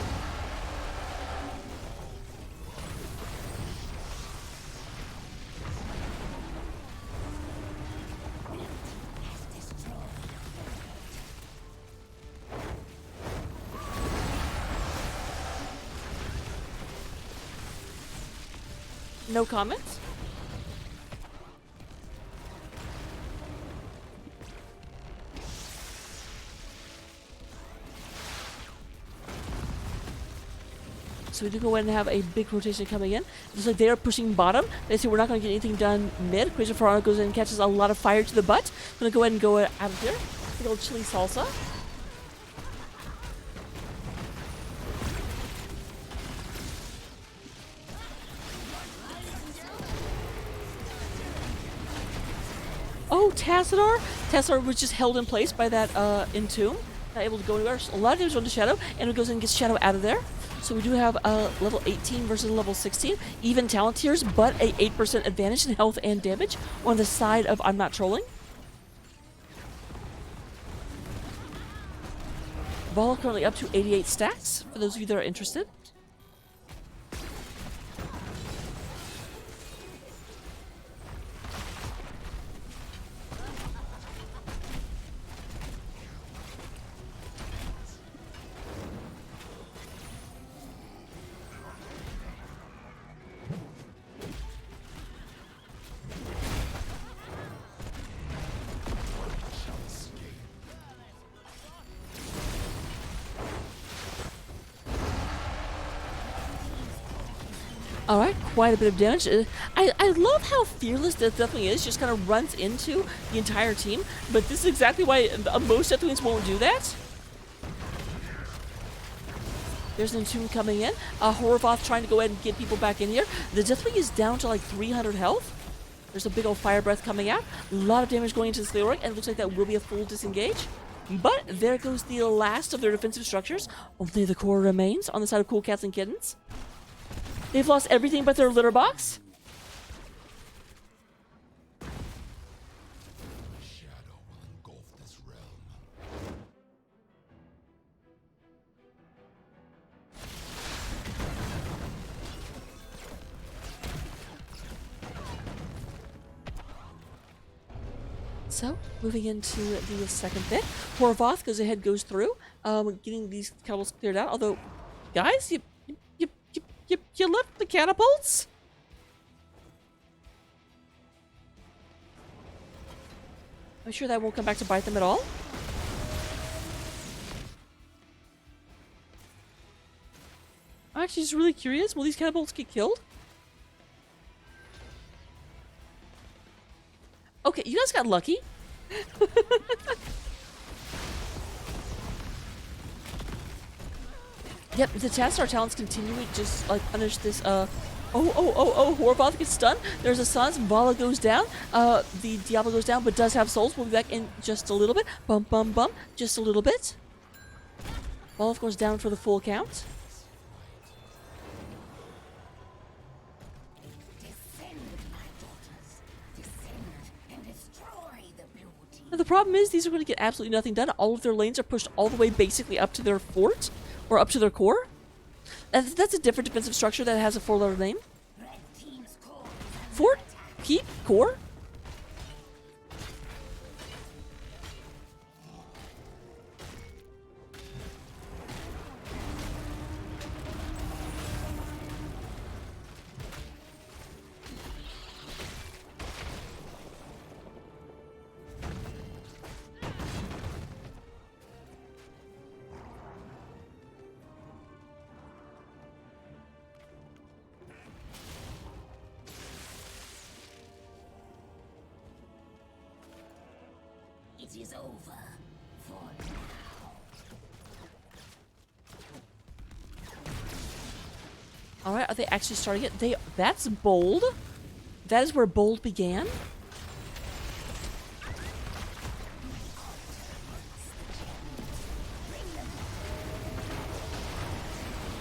No comments? So we do go ahead and have a big rotation coming in. Looks like they are pushing bottom. They say we're not going to get anything done mid. Crazy Ferraro goes in and catches a lot of fire to the butt. I'm going to go ahead and go out of here. Big old chili salsa. Oh, Tassadar! Tassadar was just held in place by that Entomb. Not able to go anywhere. A lot of damage on the Shadow, and it goes in and gets Shadow out of there. So we do have level 18 versus level 16. Even talent tiers, but a 8% advantage in health and damage on the side of I'm Not Trolling. Ball currently up to 88 stacks, for those of you that are interested. Alright, quite a bit of damage. I love how fearless Death definitely is, just kind of runs into the entire team, but this is exactly why most Death Wings won't do that. There's an Entomb coming in. Horovoth trying to go ahead and get people back in here. The Deathwing is down to like 300 health. There's a big old fire breath coming out. A lot of damage going into this Leoric, and it looks like that will be a full disengage. But there goes the last of their defensive structures. Only the core remains on the side of Cool Cats and Kittens. They've lost everything but their litter box. Shadow will engulf this realm. So, moving into the second bit, Horvath goes ahead, goes through, getting these catapults cleared out. Although, guys, you left the catapults? I'm sure that won't come back to bite them at all. I'm actually just really curious. Will these catapults get killed? Okay, you guys got lucky. Yep, the Tatsar talents continue to just like punish this Horvath gets stunned. There's a Sans, Vala goes down, the Diablo goes down, but does have souls. We'll be back in just a little bit. Bum bum bum. Just a little bit. Vala goes down for the full count. Now, the problem is these are going to get absolutely nothing done. All of their lanes are pushed all the way basically up to their fort, or up to their core. And that's a different defensive structure that has a 4-letter name. Fort? Keep? Core? It is over for now. Alright, are they actually starting it? That's bold. That is where bold began.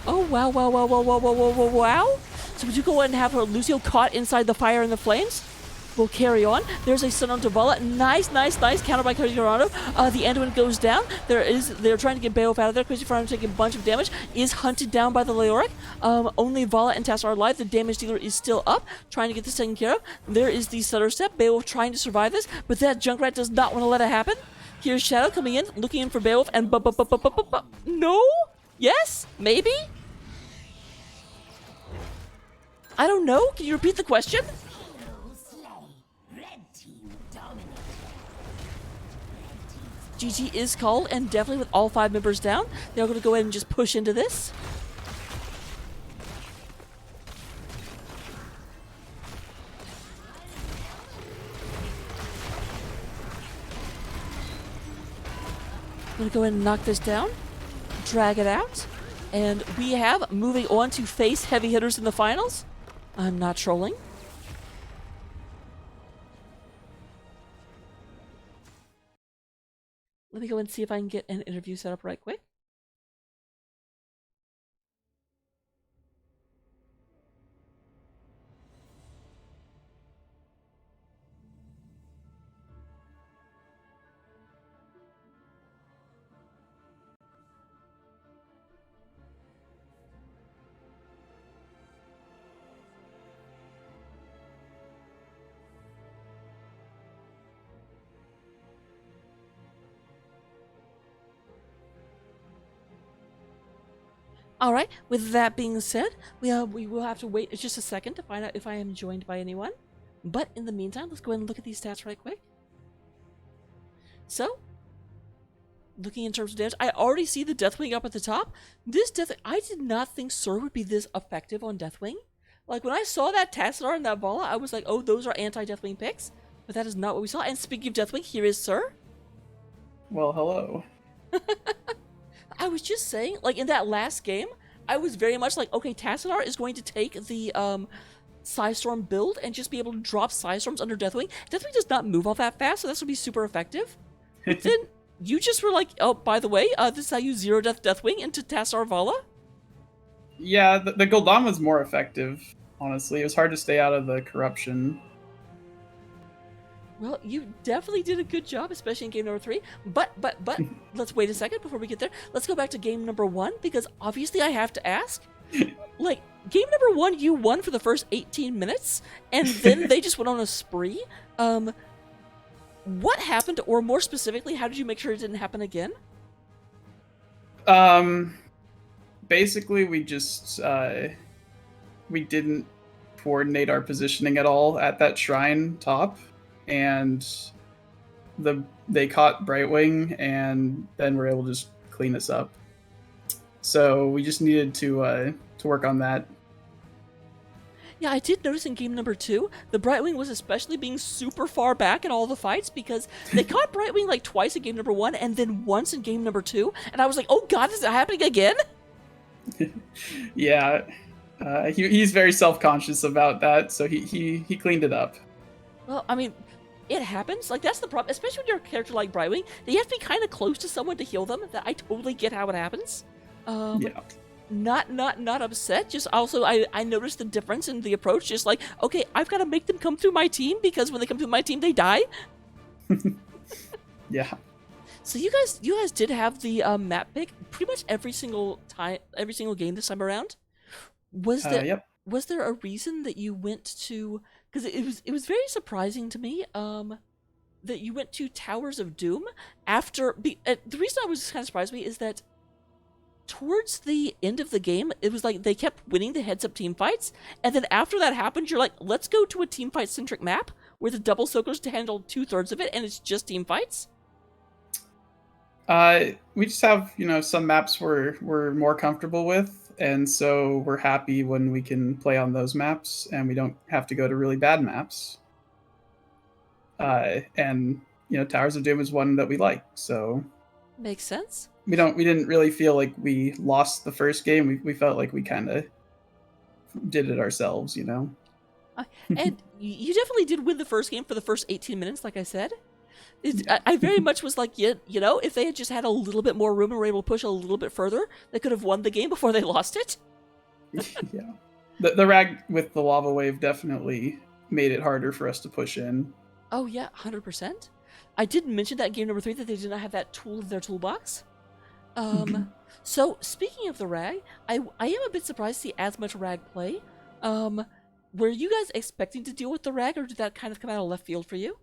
Oh, wow, wow, wow, wow, wow, wow, wow, wow, wow. So would you go ahead and have Lucio caught inside the fire and the flames? We'll carry on. There's a Sun on Vala. Nice, nice, nice. Counter by Crazy Gerardo. The Anduin goes down. They're trying to get Beowulf out of there. Crazy Gerardo taking a bunch of damage. Is hunted down by the Leoric. Only Vala and Tass are alive. The damage dealer is still up. Trying to get this taken care of. There is the Stutter Step. Beowulf trying to survive this. But that Junkrat does not want to let it happen. Here's Shadow coming in. Looking in for Beowulf. And no? Yes? Maybe? I don't know. Can you repeat the question? GG is called, and definitely with all 5 members down, they're going to go ahead and just push into this. I'm going to go ahead and knock this down, drag it out, and we have moving on to face heavy hitters in the finals. I'm not trolling. Let me go and see if I can get an interview set up right quick. All right. With that being said, we will have to wait just a second to find out if I am joined by anyone. But in the meantime, let's go ahead and look at these stats right quick. So, looking in terms of damage, I already see the Deathwing up at the top. This I did not think Sir would be this effective on Deathwing. Like, when I saw that Tassadar and that Vala, I was like, oh, those are anti-Deathwing picks. But that is not what we saw. And speaking of Deathwing, here is Sir. Well, hello. I was just saying, like, in that last game, I was very much like, okay, Tassadar is going to take the Psystorm build and just be able to drop Psystorms under Deathwing. Deathwing does not move all that fast, so this would be super effective. But then you just were like, oh, by the way, this is how you zero death Deathwing into Tassadar Vala? Yeah, the Gul'dan was more effective, honestly. It was hard to stay out of the corruption. Well, you definitely did a good job, especially in game number 3. But, let's wait a second before we get there. Let's go back to game number 1, because obviously I have to ask. Like, game number 1, you won for the first 18 minutes, and then they just went on a spree. what happened, or more specifically, how did you make sure it didn't happen again? Basically, we just we didn't coordinate our positioning at all at that shrine top, and they caught Brightwing, and then were able to just clean us up. So we just needed to work on that. Yeah, I did notice in game number 2, the Brightwing was especially being super far back in all the fights because they caught Brightwing like twice in game number 1 and then once in game number 2, and I was like, oh god, is it happening again? Yeah, he's very self-conscious about that, so he cleaned it up. Well, I mean, it happens. Like, that's the problem, especially when you're a character like Brightwing. That you have to be kind of close to someone to heal them. That I totally get how it happens. Yeah. Not upset. Just also, I noticed the difference in the approach. Just like, okay, I've got to make them come through my team because when they come through my team, they die. Yeah. So you guys did have the map pick pretty much every single game this time around. Was there Yep. was there a reason that you went to? Because it was very surprising to me. That you went to Towers of Doom after. The reason I was kind of surprised me is that towards the end of the game, it was like they kept winning the heads-up team fights, and then after that happened, you're like, let's go to a team fight-centric map where the double soakers to handle 2/3 of it, and it's just team fights. We just have, some maps we're more comfortable with, and so we're happy when we can play on those maps, and we don't have to go to really bad maps. And Towers of Doom is one that we like, so Makes sense. we didn't really feel like we lost the first game. We felt like we kind of did it ourselves, And you definitely did win the first game for the first 18 minutes, like I said. I very much was like, if they had just had a little bit more room and were able to push a little bit further, they could have won the game before they lost it. Yeah. The rag with the lava wave definitely made it harder for us to push in. Oh yeah, 100%. I did mention that in game number 3 that they did not have that tool in their toolbox. So speaking of the rag, I am a bit surprised to see as much rag play. Were you guys expecting to deal with the rag, or did that kind of come out of left field for you?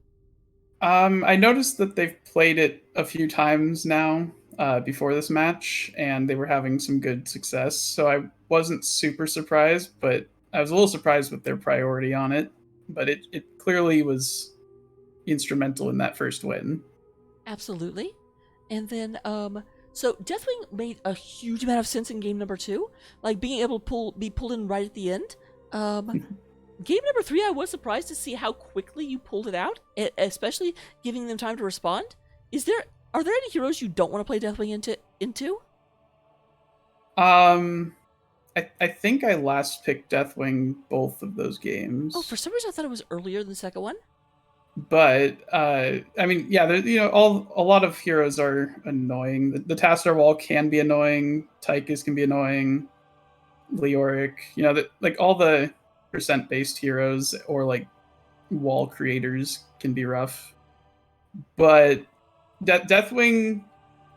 I noticed that they've played it a few times now before this match, and they were having some good success. So I wasn't super surprised, but I was a little surprised with their priority on it. But it clearly was instrumental in that first win. Absolutely. And then, so Deathwing made a huge amount of sense in game number 2, like being able to be pulled in right at the end. Game number 3, I was surprised to see how quickly you pulled it out, especially giving them time to respond. Are there any heroes you don't want to play Deathwing into? I think I last picked Deathwing both of those games. Oh, for some reason I thought it was earlier than the second one. But I mean, yeah, a lot of heroes are annoying. The Tastar Wall can be annoying. Tychus can be annoying. Leoric, like all the percent-based heroes or like wall creators can be rough. But Deathwing,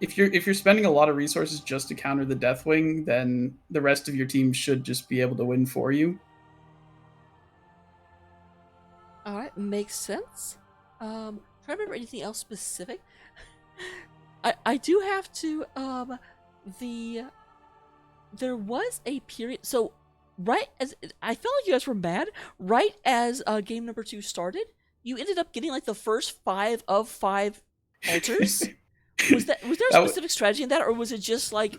if you're spending a lot of resources just to counter the Deathwing, then the rest of your team should just be able to win for you. All right, makes sense. Trying to remember anything else specific. I do have to. There was a period. So right as I felt like you guys were mad. Right as game number 2 started, you ended up getting like the first 5 of 5 altars. Was there a specific strategy in that, or was it just like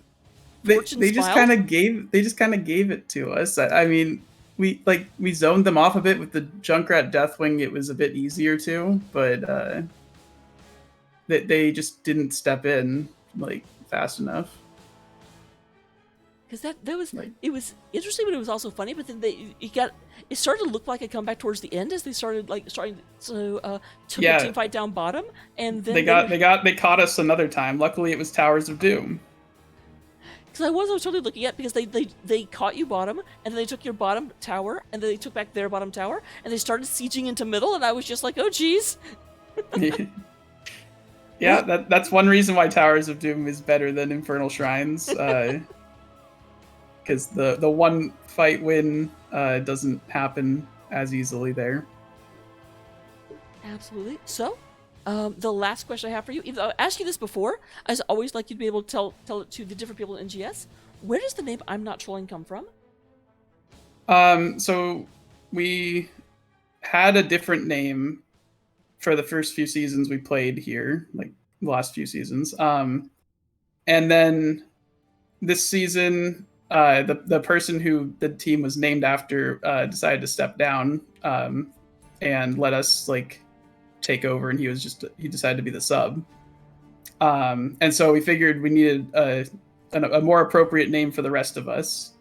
they just kind of gave it to us? I mean. We zoned them off a bit with the Junkrat Deathwing. It was a bit easier to, but they just didn't step in like fast enough. Because it was interesting, but it was also funny. But then it started to look like a comeback towards the end as they started to took the team fight down bottom, and then they caught us another time. Luckily, it was Towers of Doom. Because I was totally looking at, because they caught you bottom, and then they took your bottom tower, and then they took back their bottom tower, and they started sieging into middle, and I was just like, oh geez. Yeah, that's one reason why Towers of Doom is better than Infernal Shrines. Because the one fight win doesn't happen as easily there. Absolutely. So, The last question I have for you, even though I asked you this before, I just always like you to be able to tell it to the different people in NGS. Where does the name I'm Not Trolling come from? So we had a different name for the first few seasons we played here, like the last few seasons. And then this season, the person who the team was named after decided to step down and let us like take over, and he decided to be the sub. And so we figured we needed a more appropriate name for the rest of us,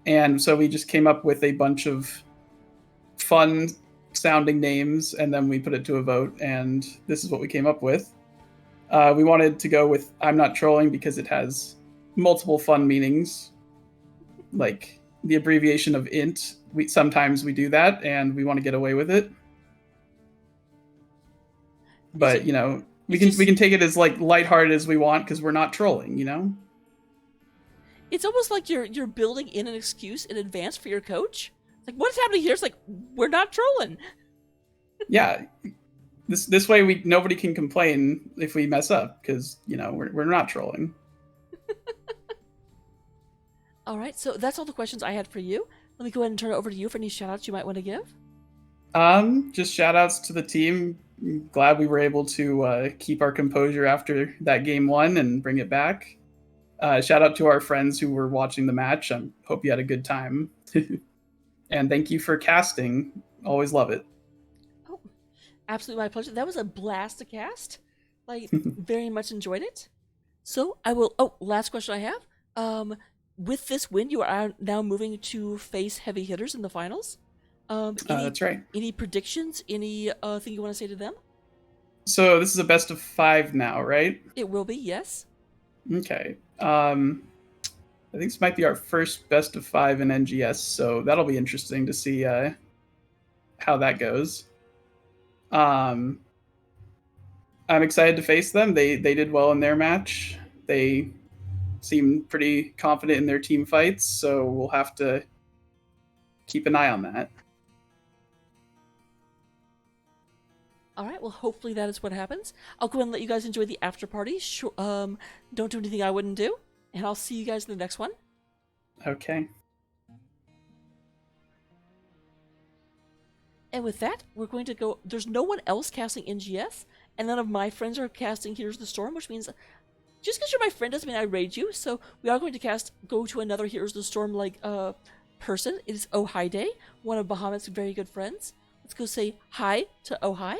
and so we just came up with a bunch of fun sounding names, and then we put it to a vote, and this is what we came up with. We wanted to go with I'm Not Trolling because it has multiple fun meanings, like the abbreviation of int. Sometimes we do that, and we want to get away with it. But you know, we can take it as like lighthearted as we want because we're not trolling. You know, it's almost like you're building in an excuse in advance for your coach. Like, what's happening here? It's like, we're not trolling. Yeah. This way nobody can complain if we mess up because, you know, we're not trolling. All right, so that's all the questions I had for you. Let me go ahead and turn it over to you for any shout outs you might want to give. Just shout outs to the team. Glad we were able to keep our composure after that game 1 and bring it back. Shout out to our friends who were watching the match. I hope you had a good time. And thank you for casting. Always love it. Oh, absolutely my pleasure. That was a blast to cast. Like, very much enjoyed it. So I will. Oh, last question I have. With this win, you are now moving to face heavy hitters in the finals. That's right. Any predictions? Any thing you want to say to them? So this is a best of 5 now, right? It will be, yes. Okay. I think this might be our first best of 5 in NGS, so that'll be interesting to see how that goes. I'm excited to face them. They did well in their match. They seem pretty confident in their team fights, so we'll have to keep an eye on that. All right, well, hopefully that is what happens. I'll go ahead and let you guys enjoy the after party. Sure, don't do anything I wouldn't do, and I'll see you guys in the next one. Okay. And with that, we're going to go. There's no one else casting NGS, and none of my friends are casting Heroes of the Storm, which means just because you're my friend doesn't mean I raid you. So we are going to go to another Heroes of the Storm like person. It is Oh Hi Day, one of Bahamut's very good friends. Let's go say hi to Oh Hi.